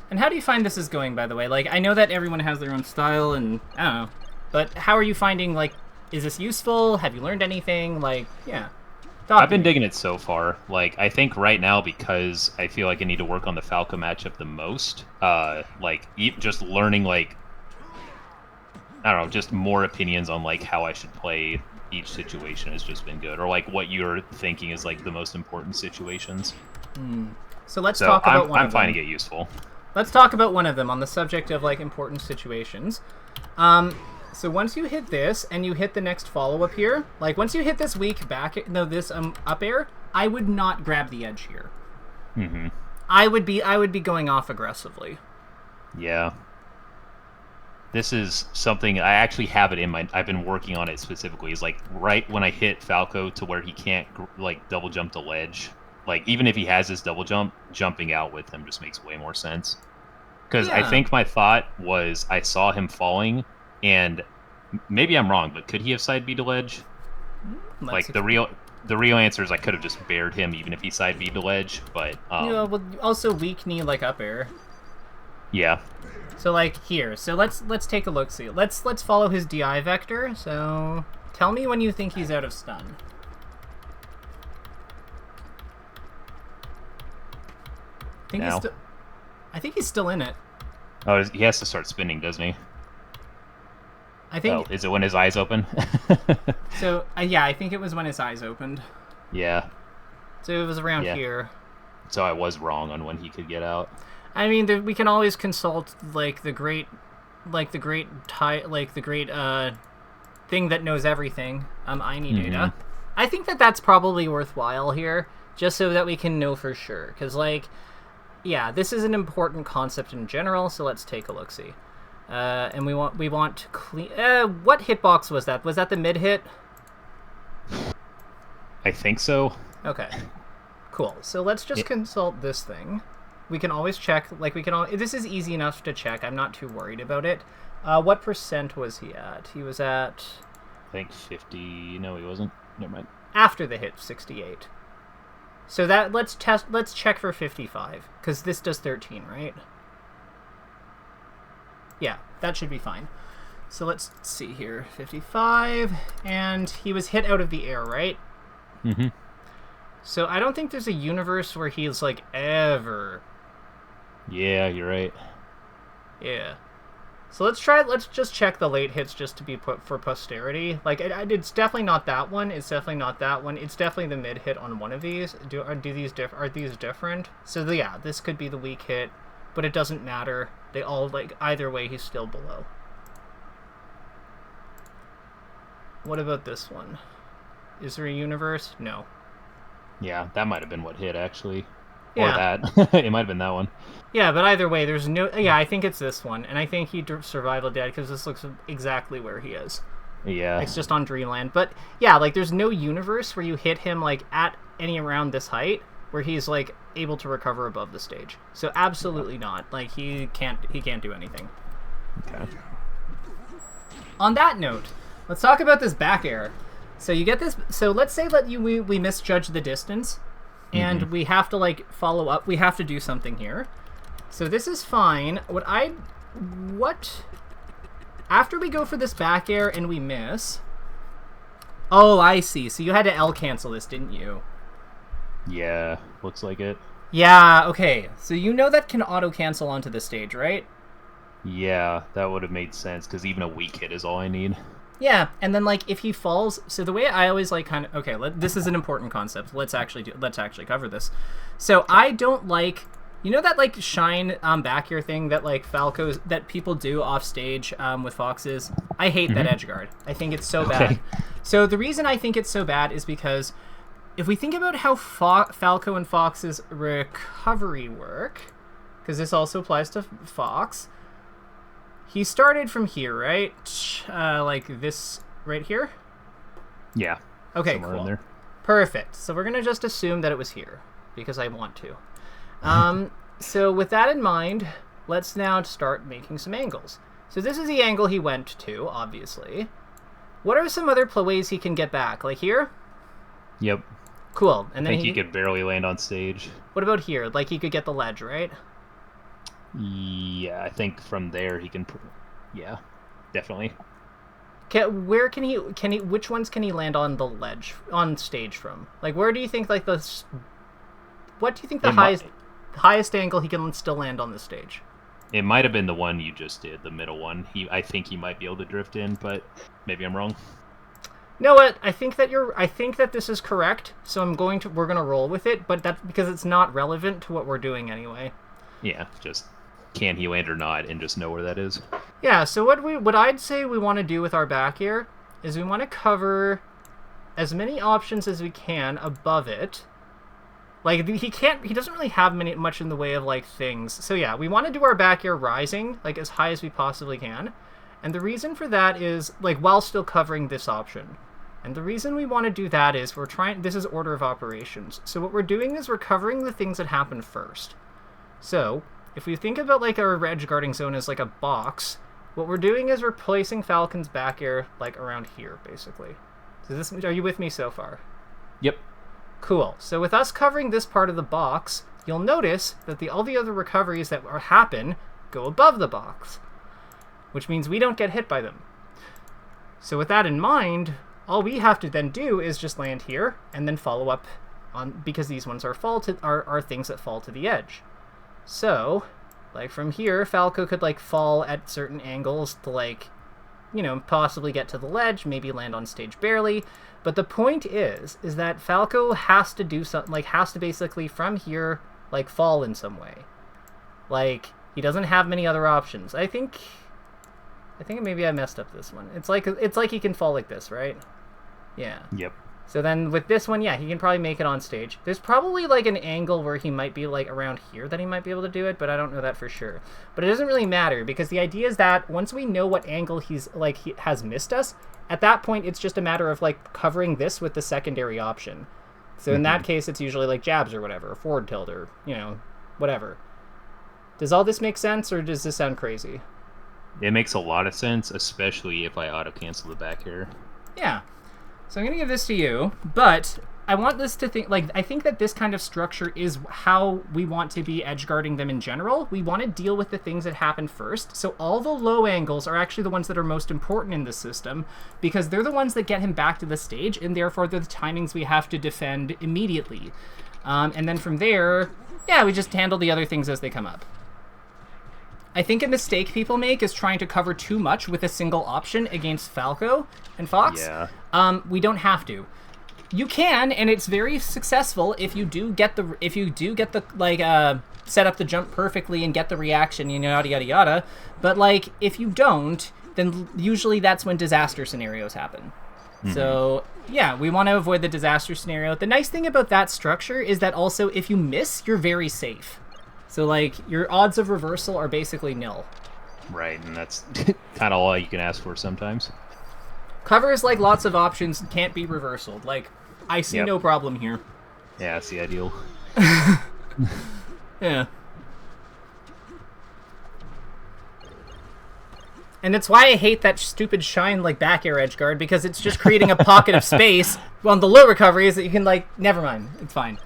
And how do you find this is going, by the way? Like, I know that everyone has their own style, and I don't know. But how are you finding, like, is this useful? Have you learned anything? Like, yeah. I've been digging it so far. Like, I think right now, because I feel like I need to work on the Falco matchup the most, just learning, like, I don't know, just more opinions on, like, how I should play each situation has just been good. Or, like, what you're thinking is, like, the most important situations. So let's talk about one of them. I'm finding it useful. Let's talk about one of them on the subject of, like, important situations. So once you hit this, and you hit the next follow-up here, like, once you hit this this up air, I would not grab the edge here. Mm-hmm. I would be going off aggressively. Yeah. This is something, I actually have it in my, I've been working on it specifically. It's like, right when I hit Falco to where he can't, like, double jump the ledge, like, even if he has his double jump, jumping out with him just makes way more sense. Because I think my thought was I saw him falling, and maybe I'm wrong, but could he have side B'd the ledge? Like, the real answer is I could have just bared him even if he side B'd the ledge, but... yeah, well, also weak knee, like, up air. Yeah. So, like, here. So let's take a look, see. Let's follow his DI vector. So, tell me when you think he's out of stun. I think he's still in it. Oh, he has to start spinning, doesn't he? I think. Oh, is it when his eyes open? So, yeah, I think it was when his eyes opened. Yeah. So it was around here. So I was wrong on when he could get out. I mean, we can always consult the great thing that knows everything. I need data. I think that's probably worthwhile here, just so that we can know for sure. Because, like, yeah, this is an important concept in general. So let's take a look. See, and we want to clean. What hitbox was that? Was that the mid hit? I think so. Okay. Cool. So let's just consult this thing. We can always check, like, this is easy enough to check. I'm not too worried about it. What percent was he at? He was at... I think 50... No, he wasn't. Never mind. After the hit, 68. So let's check for 55, because this does 13, right? Yeah, that should be fine. So let's see here. 55, and he was hit out of the air, right? Mm-hmm. So I don't think there's a universe where he's, like, ever... Yeah, you're right. Yeah. So let's just check the late hits just to be put for posterity. Like, it's definitely not that one. It's definitely not that one. It's definitely the mid hit on one of these. Are these different? So yeah, this could be the weak hit, but it doesn't matter. They all, like, either way, he's still below. What about this one? Is there a universe? No. Yeah, that might have been what hit, actually. Yeah. Or that. It might have been that one. Yeah, but either way, there's no... Yeah, I think it's this one. And I think he survival dead because this looks exactly where he is. Yeah. It's just on Dreamland. But, yeah, like, there's no universe where you hit him, like, at any around this height where he's, like, able to recover above the stage. So absolutely not. Like, he can't do anything. Okay. On that note, let's talk about this back air. So you get this... So let's say that we misjudge the distance, and we have to, like, follow up. We have to do something here. So this is fine. After we go for this back air and we miss... Oh, I see. So you had to L cancel this, didn't you? Yeah, looks like it. Yeah, okay. So you know that can auto cancel onto the stage, right? Yeah, that would have made sense, because even a weak hit is all I need. Yeah, and then, like, if he falls... So the way I always, like, kind of... Okay, this is an important concept. Let's actually cover this. So I don't like... You know that, like, shine back air thing that, like, Falcos... That people do off stage with Foxes? I hate that edge guard. I think it's so bad. So the reason I think it's so bad is because if we think about how Falco and Fox's recovery work, because this also applies to Fox... He started from here, right? Like this right here? Yeah. Okay, somewhere cool. in there. Perfect. So we're going to just assume that it was here, because I want to. So with that in mind, let's now start making some angles. So this is the angle he went to, obviously. What are some other ways he can get back? Like here? Yep. Cool. And then I think he could barely land on stage. What about here? Like he could get the ledge, right? Yeah, I think from there he can... Yeah, definitely. Where can he... Which ones can he the ledge, on stage from? Like, where do you think, like, what do you think the highest angle he can still land on the stage? It might have been the one you just did, the middle one. I think he might be able to drift in, but maybe I'm wrong. You know what? I think that this is correct, so we're gonna roll with it, but that's because it's not relevant to what we're doing anyway. Yeah, just can he land or not, and just know where that is. Yeah, so what I'd say we want to do with our back air is we want to cover as many options as we can above it. Like, he doesn't really have much in the way of, like, things. So yeah, we want to do our back air rising, like, as high as we possibly can. And the reason for that is, like, while still covering this option. And the reason we want to do that is this is order of operations. So what we're doing is we're covering the things that happen first. So, if we think about, like, our edge guarding zone as, like, a box, what we're doing is we're placing Falcon's back air, like, around here, basically. So are you with me so far? Yep. Cool. So with us covering this part of the box, you'll notice that all the other recoveries that happen go above the box, which means we don't get hit by them. So with that in mind, all we have to then do is just land here and then follow up on, because these ones are things that fall to the edge. So, like from here, Falco could like fall at certain angles to like, you know, possibly get to the ledge, maybe land on stage barely. But the point is that Falco has to do something, like has to basically from here, like fall in some way. Like, he doesn't have many other options. I think maybe I messed up this one. It's like he can fall like this, right? Yeah. Yep. So then with this one, yeah, he can probably make it on stage. There's probably like an angle where he might be like around here that he might be able to do it, but I don't know that for sure. But it doesn't really matter because the idea is that once we know what angle he has missed us, at that point it's just a matter of like covering this with the secondary option. So in that case, it's usually like jabs or whatever, or forward tilt or, you know, whatever. Does all this make sense or does this sound crazy? It makes a lot of sense, especially if I auto-cancel the back here. Yeah. So I'm going to give this to you, but I want this to think, like, I think that this kind of structure is how we want to be edge guarding them in general. We want to deal with the things that happen first. So all the low angles are actually the ones that are most important in the system because they're the ones that get him back to the stage, and therefore they're the timings we have to defend immediately. And then from there, yeah, we just handle the other things as they come up. I think a mistake people make is trying to cover too much with a single option against Falco and Fox. Yeah. We don't have to. You can, and it's very successful if you do get the like set up the jump perfectly and get the reaction, you know, yada yada yada. But like if you don't, then usually that's when disaster scenarios happen. So yeah, we want to avoid the disaster scenario. The nice thing about that structure is that also if you miss, you're very safe. So, like, your odds of reversal are basically nil. Right, and that's kind of all you can ask for sometimes. Covers, like, lots of options can't be reversaled. Like, I see no problem here. Yeah, that's the ideal. Yeah. And that's why I hate that stupid shine, like, back air edge guard, because it's just creating a pocket of space on the low recoveries that you can, like, never mind. It's fine.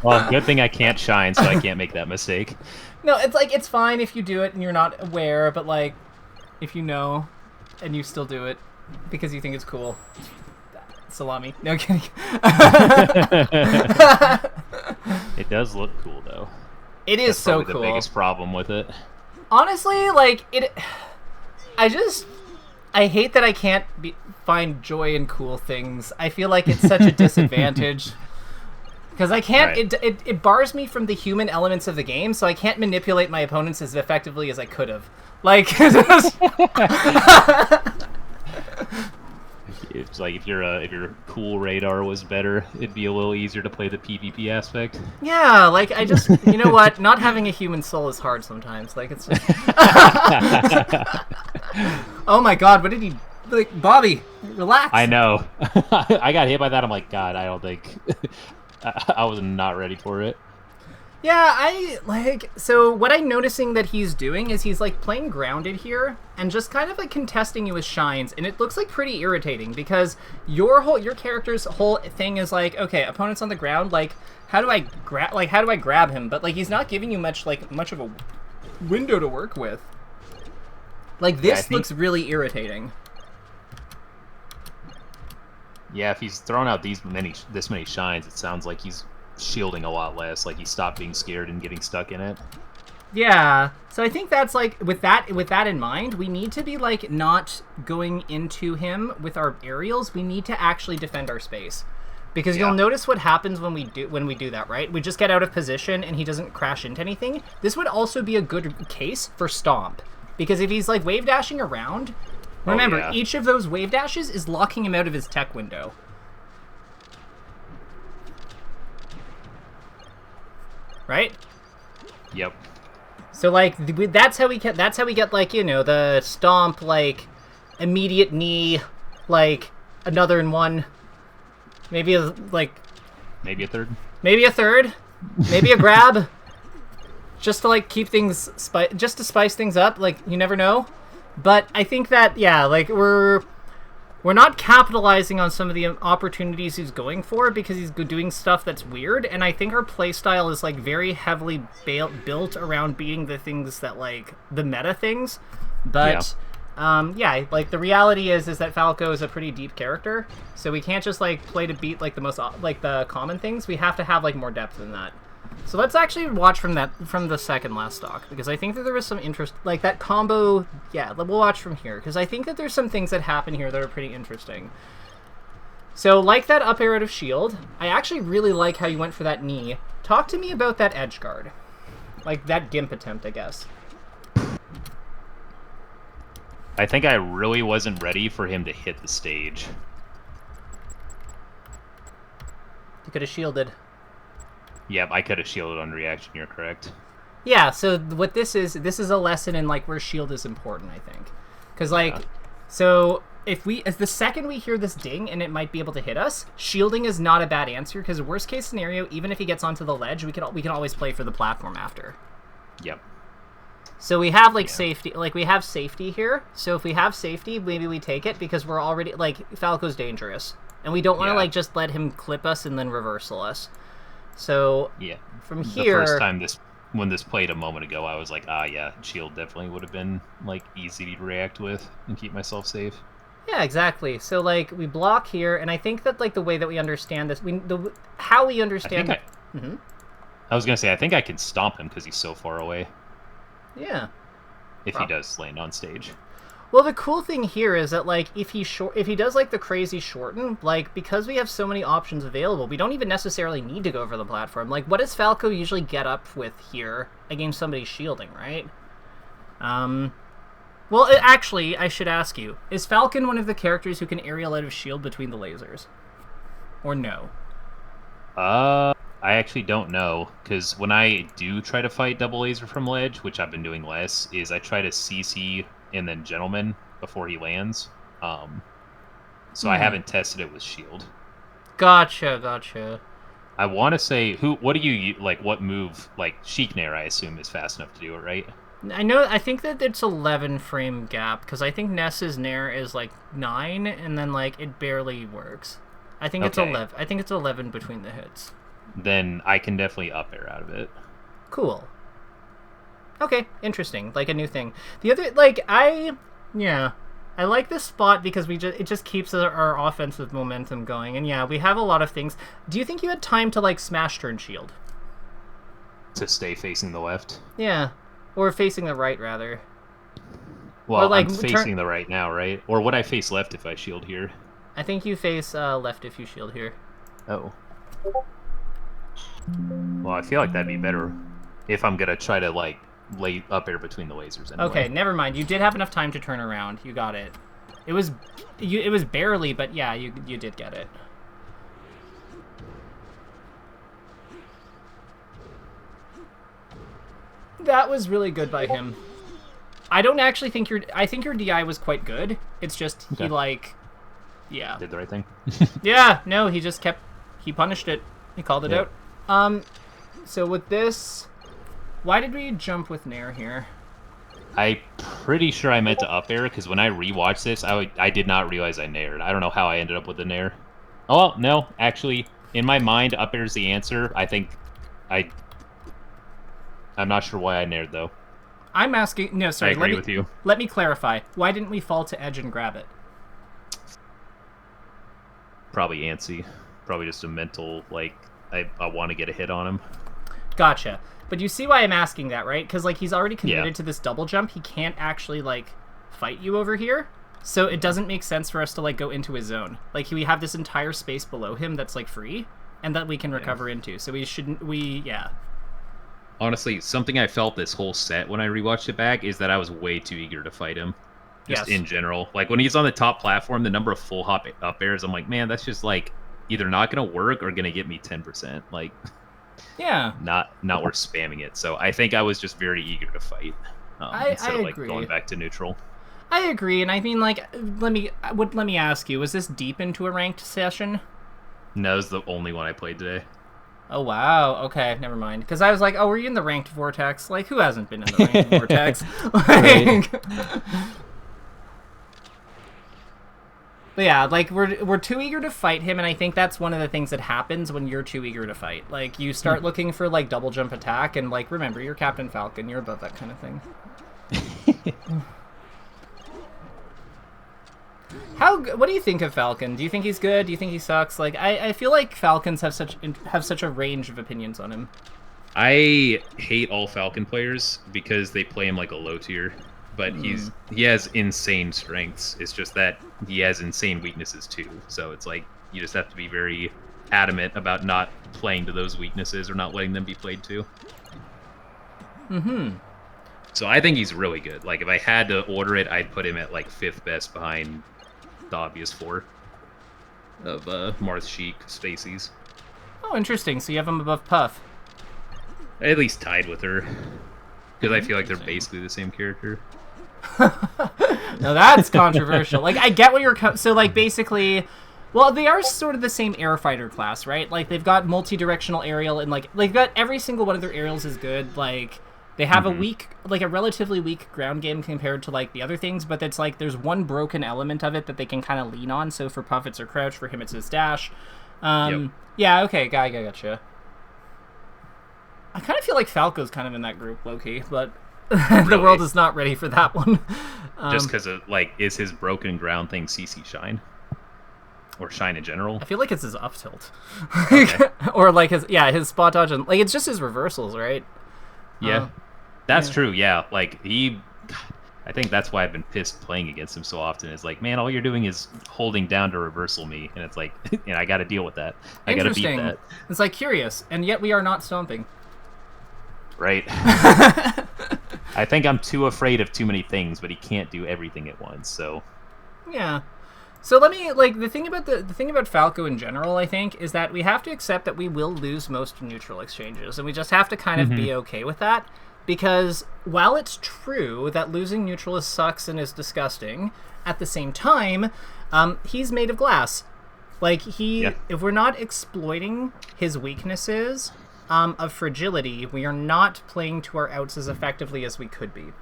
Well, good thing I can't shine, so I can't make that mistake. No, it's like, it's fine if you do it and you're not aware, but like, if you know and you still do it because you think it's cool. Salami. No kidding. It does look cool, though. It is so cool. cool. The biggest problem with it. Honestly, like, I hate that I can't find joy in cool things. I feel like it's such a disadvantage. Because I can't, right. It bars me from the human elements of the game, so I can't manipulate my opponents as effectively as I could have. Like, it's like if your cool radar was better, it'd be a little easier to play the PvP aspect. Yeah, like I just, you know what? Not having a human soul is hard sometimes. Like it's. Just... Oh my God! What did he? Like, Bobby, relax. I know. I got hit by that. I'm like, God, I don't think. I was not ready for it. Yeah, so what I'm noticing that he's doing is he's like playing grounded here and just kind of like contesting you with shines, and it looks like pretty irritating because your character's whole thing is like, okay, opponent's on the ground, like how do I grab him? But like he's not giving you much of a window to work with. Like this looks really irritating. Yeah, if he's thrown out this many shines, it sounds like he's shielding a lot less, like he stopped being scared and getting stuck in it. Yeah, so I think that's like with that in mind, we need to be like not going into him with our aerials. We need to actually defend our space, because you'll notice what happens when we do that, right? We just get out of position and he doesn't crash into anything. This would also be a good case for stomp, because if he's like wave dashing around, remember each of those wave dashes is locking him out of his tech window. Right? Yep. So like that's how we get like, you know, the stomp, like immediate knee, like another in one, maybe a third, maybe a grab, just to like keep things just to spice things up. Like you never know, but I think that like we're not capitalizing on some of the opportunities he's going for because he's doing stuff that's weird, and I think our playstyle is like very heavily built around beating the things that like the meta things. But like the reality is that Falco is a pretty deep character, so we can't just like play to beat like the common things. We have to have like more depth than that. So let's actually watch from the second last stock, because I think that there was some interest, like that combo. Yeah, we'll watch from here, because I think that there's some things that happen here that are pretty interesting. So like that up air out of shield, I actually really like how you went for that knee. Talk to me about that edge guard. Like that gimp attempt, I guess. I think I really wasn't ready for him to hit the stage. You could have shielded. Yep, I could have shielded on reaction, you're correct. Yeah, so what this is a lesson in like where shield is important, I think. Because like, so as the second we hear this ding and it might be able to hit us, shielding is not a bad answer, because worst case scenario, even if he gets onto the ledge, we can always play for the platform after. Yep. So we have like safety, like we have safety here. So if we have safety, maybe we take it, because we're already like Falco's dangerous, and we don't want to like just let him clip us and then reversal us. So from here, the first time when this played a moment ago, I was like, shield definitely would have been like easy to react with and keep myself safe. Yeah, exactly. So like we block here, and I think that like the way that we understand this, how we understand. I was gonna say I think I can stomp him because he's so far away. Yeah. If he does land on stage. Well, the cool thing here is that, like, if he does, like, the crazy shorten, like, because we have so many options available, we don't even necessarily need to go for the platform. Like, what does Falco usually get up with here against somebody shielding, right? Well, actually, I should ask you, is Falcon one of the characters who can aerial out of shield between the lasers? Or no? I actually don't know, because when I do try to fight double laser from ledge, which I've been doing less, is I try to CC and then gentleman before he lands. So I haven't tested it with shield. Gotcha. I want to say what do you like? What move? Like Sheik Nair, I assume is fast enough to do it, right? I think that it's 11 frame gap, because I think Ness's Nair is like 9, and then like it barely works. I think it's 11. I think it's 11 between the hits. Then I can definitely up air out of it. Cool. Okay, interesting. Like a new thing. The other, like, I like this spot because it just keeps our offensive momentum going. And yeah, we have a lot of things. Do you think you had time to like smash turn shield? To stay facing the left? Yeah. Or facing the right, rather. Well, or, like, I'm facing the right now, right? Or would I face left if I shield here? I think you face left if you shield here. Oh. Well, I feel like that'd be better if I'm gonna try to like lay up air between the lasers anyway. Okay, never mind. You did have enough time to turn around. You got it. It was barely, but yeah, you did get it. That was really good by him. I don't actually think I think your DI was quite good. It's just he like, yeah. Did the right thing. Yeah, no, he just he punished it. He called it out. So with this, why did we jump with Nair here? I'm pretty sure I meant to up air, because when I rewatched this, I did not realize I naired. I don't know how I ended up with the nair. Oh, no, actually, in my mind, up air is the answer. I think I'm not sure why I naired, though. I'm asking... No, sorry. I agree with you. Let me clarify. Why didn't we fall to edge and grab it? Probably antsy. Probably just a mental, like, I want to get a hit on him. Gotcha. But you see why I'm asking that, right? Because, like, he's already committed to this double jump. He can't actually, like, fight you over here. So it doesn't make sense for us to, like, go into his zone. Like, we have this entire space below him that's, like, free, and that we can recover into. So we shouldn't... Honestly, something I felt this whole set when I rewatched it back is that I was way too eager to fight him. Just in general. Like, when he's on the top platform, the number of full hop up airs, I'm like, man, that's just, like, either not going to work or going to get me 10%. Like... Yeah. Not worth spamming it. So I think I was just very eager to fight instead of like going back to neutral. I agree, and I mean, like, let me ask you: was this deep into a ranked session? No, it was the only one I played today. Oh wow. Okay, never mind. Because I was like, oh, were you in the ranked vortex? Like, who hasn't been in the ranked vortex? But yeah, like, we're too eager to fight him, and I think that's one of the things that happens when you're too eager to fight. Like, you start looking for, like, double jump attack, and, like, remember, you're Captain Falcon, you're above that kind of thing. What do you think of Falcon? Do you think he's good? Do you think he sucks? Like, I feel like Falcons have such a range of opinions on him. I hate all Falcon players because they play him like a low tier. But he has insane strengths. It's just that he has insane weaknesses too. So it's like you just have to be very adamant about not playing to those weaknesses or not letting them be played to. Mm-hmm. So I think he's really good. Like, if I had to order it, I'd put him at like 5th best behind the obvious 4 of Marth, Sheik, Stacy's. Oh, interesting. So you have him above Puff. At least tied with her. Because I feel like they're basically the same character. No, that's controversial. Like, I get what you're... So, like, basically... Well, they are sort of the same air fighter class, right? Like, they've got multi-directional aerial, and, like, they've got every single one of their aerials is good. Like, they have a relatively weak ground game compared to, like, the other things, but it's, like, there's one broken element of it that they can kind of lean on. So for Puff, it's her crouch. For him, it's his dash. Yeah, okay, I gotcha. I kind of feel like Falco's kind of in that group, low-key, but... Really? The world is not ready for that one. Just because of, like, is his broken ground thing CC Shine? Or Shine in general? I feel like it's his up tilt. Okay. Or, like, his spot dodge. And, like, it's just his reversals, right? Yeah. That's true, yeah. Like, I think that's why I've been pissed playing against him so often. Is like, man, all you're doing is holding down to reversal me. And it's like, I got to deal with that. I got to beat that. It's, like, curious. And yet we are not stomping. Right. I think I'm too afraid of too many things, but he can't do everything at once, so... Yeah. So let me, like, the thing about Falco in general, I think, is that we have to accept that we will lose most neutral exchanges, and we just have to kind of be okay with that, because while it's true that losing neutral sucks and is disgusting, at the same time, he's made of glass. Like, if we're not exploiting his weaknesses... of fragility, we are not playing to our outs as effectively as we could be.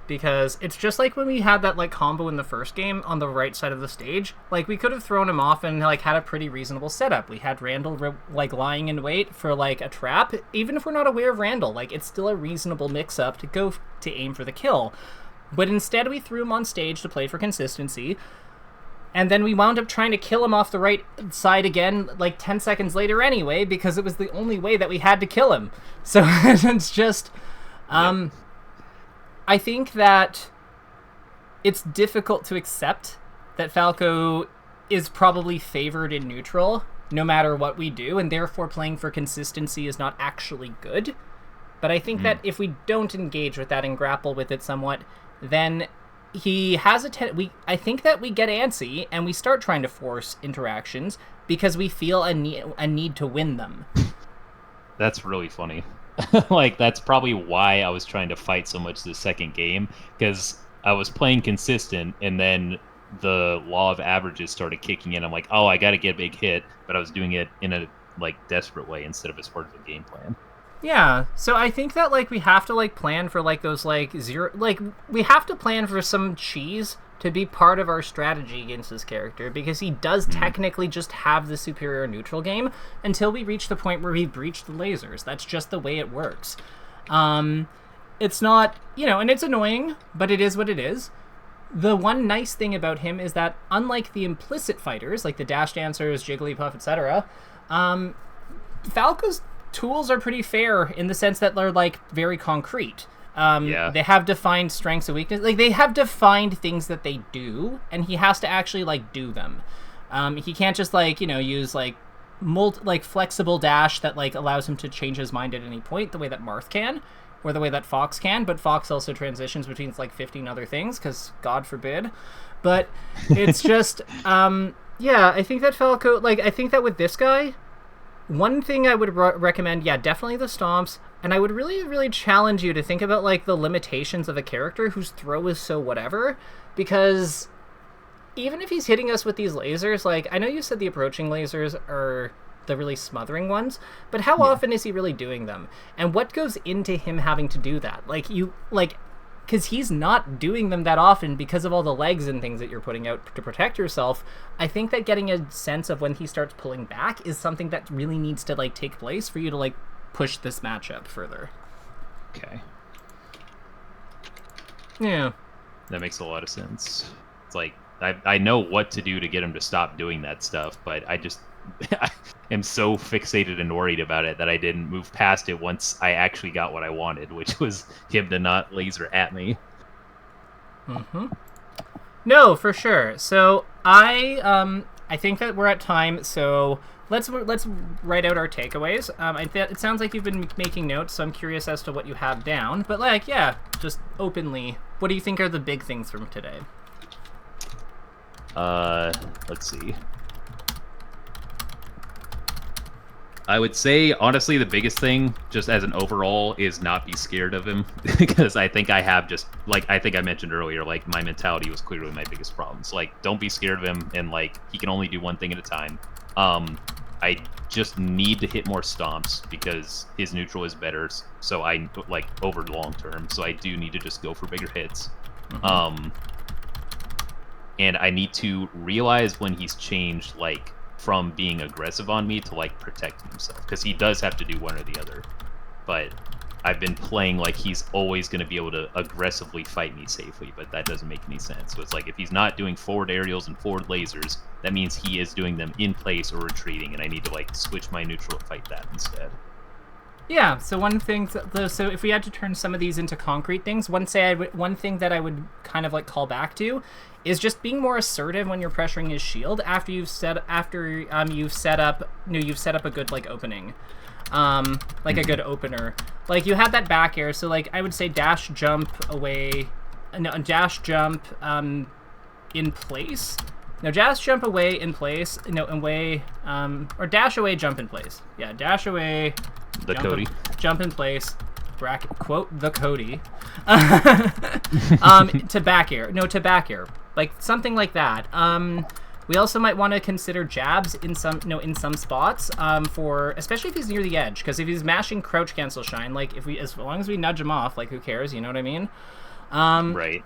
Because it's just like when we had that, like, combo in the first game on the right side of the stage. Like, we could have thrown him off and, like, had a pretty reasonable setup. We had Randall, like, lying in wait for, like, a trap. Even if we're not aware of Randall, like, it's still a reasonable mix-up to go to aim for the kill. But instead we threw him on stage to play for consistency. And then we wound up trying to kill him off the right side again, like, 10 seconds later anyway, because it was the only way that we had to kill him. So it's just... I think that it's difficult to accept that Falco is probably favored in neutral, no matter what we do, and therefore playing for consistency is not actually good. But I think that if we don't engage with that and grapple with it somewhat, then... he has I think that we get antsy and we start trying to force interactions because we feel a need to win them. That's really funny. Like, that's probably why I was trying to fight so much the second game, because I was playing consistent and then the law of averages started kicking in. I'm like, oh, I got to get a big hit, but I was doing it in a, like, desperate way instead of as part of a game plan. Yeah, so I think that like we have to like plan for like those like zero, like we have to plan for some cheese to be part of our strategy against this character, because he does technically just have the superior neutral game until we reach the point where we breach the lasers. That's just the way it works. It's not, and it's annoying, but it is what it is. The one nice thing about him is that, unlike the implicit fighters, like the Dash Dancers, Jigglypuff, etc., Falco's tools are pretty fair in the sense that they're, like, very concrete. They have defined strengths and weaknesses. Like, they have defined things that they do, and he has to actually, like, do them. He can't just, like, use, like, flexible dash that, like, allows him to change his mind at any point, the way that Marth can, or the way that Fox can, but Fox also transitions between, like, 15 other things, because God forbid. But it's just, I think that Falco, like, I think that with this guy, one thing I would recommend, definitely the stomps, and I would really, really challenge you to think about, like, the limitations of a character whose throw is so whatever, because even if he's hitting us with these lasers, like, I know you said the approaching lasers are the really smothering ones, but how often is he really doing them? And what goes into him having to do that? Because he's not doing them that often because of all the legs and things that you're putting out to protect yourself. I think that getting a sense of when he starts pulling back is something that really needs to, like, take place for you to, like, push this matchup further. Okay. Yeah. That makes a lot of sense. It's like, I know what to do to get him to stop doing that stuff, but I just I am so fixated and worried about it that I didn't move past it once I actually got what I wanted, which was him to not laser at me. No, for sure. So I think that we're at time, so let's write out our takeaways. It sounds like you've been making notes, so I'm curious as to what you have down. But, like, just openly, what do you think are the big things from today? Let's see. I would say, honestly, the biggest thing, just as an overall, is not be scared of him. Because I think I have just, like, I think I mentioned earlier, like, my mentality was clearly my biggest problem. So, like, don't be scared of him, and, like, he can only do one thing at a time. I just need to hit more stomps, because his neutral is better, so I, like, over the long term. So I do need to just go for bigger hits. And I need to realize when he's changed, like, from being aggressive on me to, like, protecting himself, because he does have to do one or the other. But I've been playing like he's always going to be able to aggressively fight me safely, but that doesn't make any sense. So it's like, if he's not doing forward aerials and forward lasers, that means he is doing them in place or retreating, and I need to, like, switch my neutral to fight that instead. Yeah, so one thing, so if we had to turn some of these into concrete things, one thing that I would kind of, like, call back to is just being more assertive when you're pressuring his shield after you've set up a good, like, opening, like a good opener. Like, you had that back air, so, like, I would say dash jump away, dash jump in place. No, dash jump away in place. No, away, or dash away, jump in place. Yeah, dash away. The Cody. Jump in place. Bracket, quote, the Cody. To back air. No, to back air. Like, something like that. We also might want to consider jabs in some spots, for, especially if he's near the edge, because if he's mashing crouch cancel shine, like, as long as we nudge him off, like, who cares, you know what I mean? Right.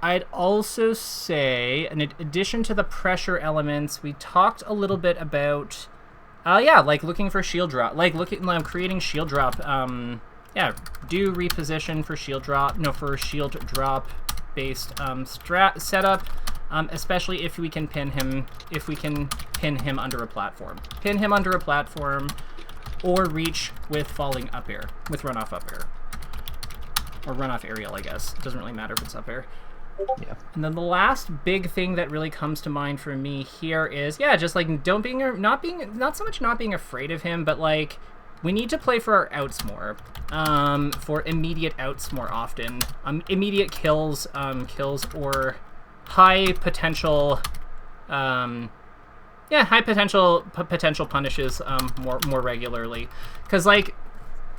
I'd also say, in addition to the pressure elements, we talked a little bit about, like, looking for shield drop, like, creating shield drop, do reposition for shield drop, for shield drop based setup, especially if we can pin him under a platform. Pin him under a platform, or Reesch with falling up air, with runoff up air. Or runoff aerial, I guess. It doesn't really matter if it's up air. Yeah. And then the last big thing that really comes to mind for me here is, just, like, not so much not being afraid of him, but, like, we need to play for our outs more, for immediate outs more often, immediate kills or high potential potential punishes more regularly, because, like,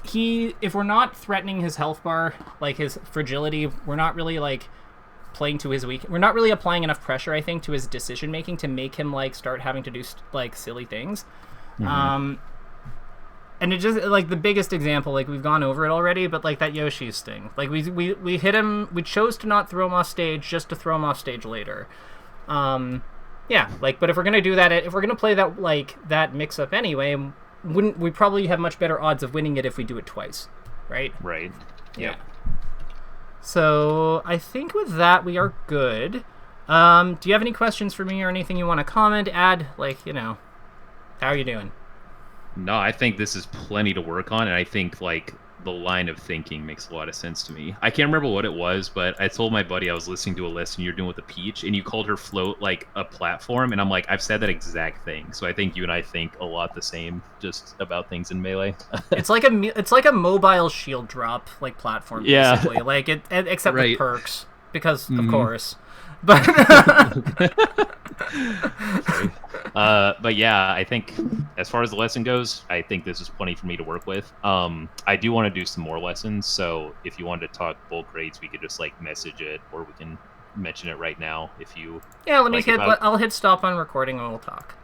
if we're not threatening his health bar, like his fragility, we're not really, like, playing to his weak. We're not really applying enough pressure, I think, to his decision making to make him, like, start having to do, like, silly things. And it just, like, the biggest example, like, we've gone over it already, but, like, that Yoshi sting. Like, we hit him, we chose to not throw him off stage just to throw him off stage later. Yeah, like, but if we're going to do that, if we're going to play that, like, that mix-up anyway, wouldn't we probably have much better odds of winning it if we do it twice, right? Right. Yeah. So, I think with that, we are good. Do you have any questions for me or anything you want to comment, add? Like, you know, how are you doing? No, I think this is plenty to work on, and I think, like, the line of thinking makes a lot of sense to me. I can't remember what it was, but I told my buddy I was listening to a lesson you're doing with the Peach, and you called her float, like, a platform, and I'm like, I've said that exact thing. So I think you and I think a lot the same just about things in Melee. It's like a mobile shield drop, like, platform, basically. Like, except with perks, because, of course. But... but yeah, I think as far as the lesson goes, I think this is plenty for me to work with. I do want to do some more lessons, so if you wanted to talk bulk rates, we could just like message it, or we can mention it right now if you. Yeah, let me hit. I'll hit stop on recording and we'll talk.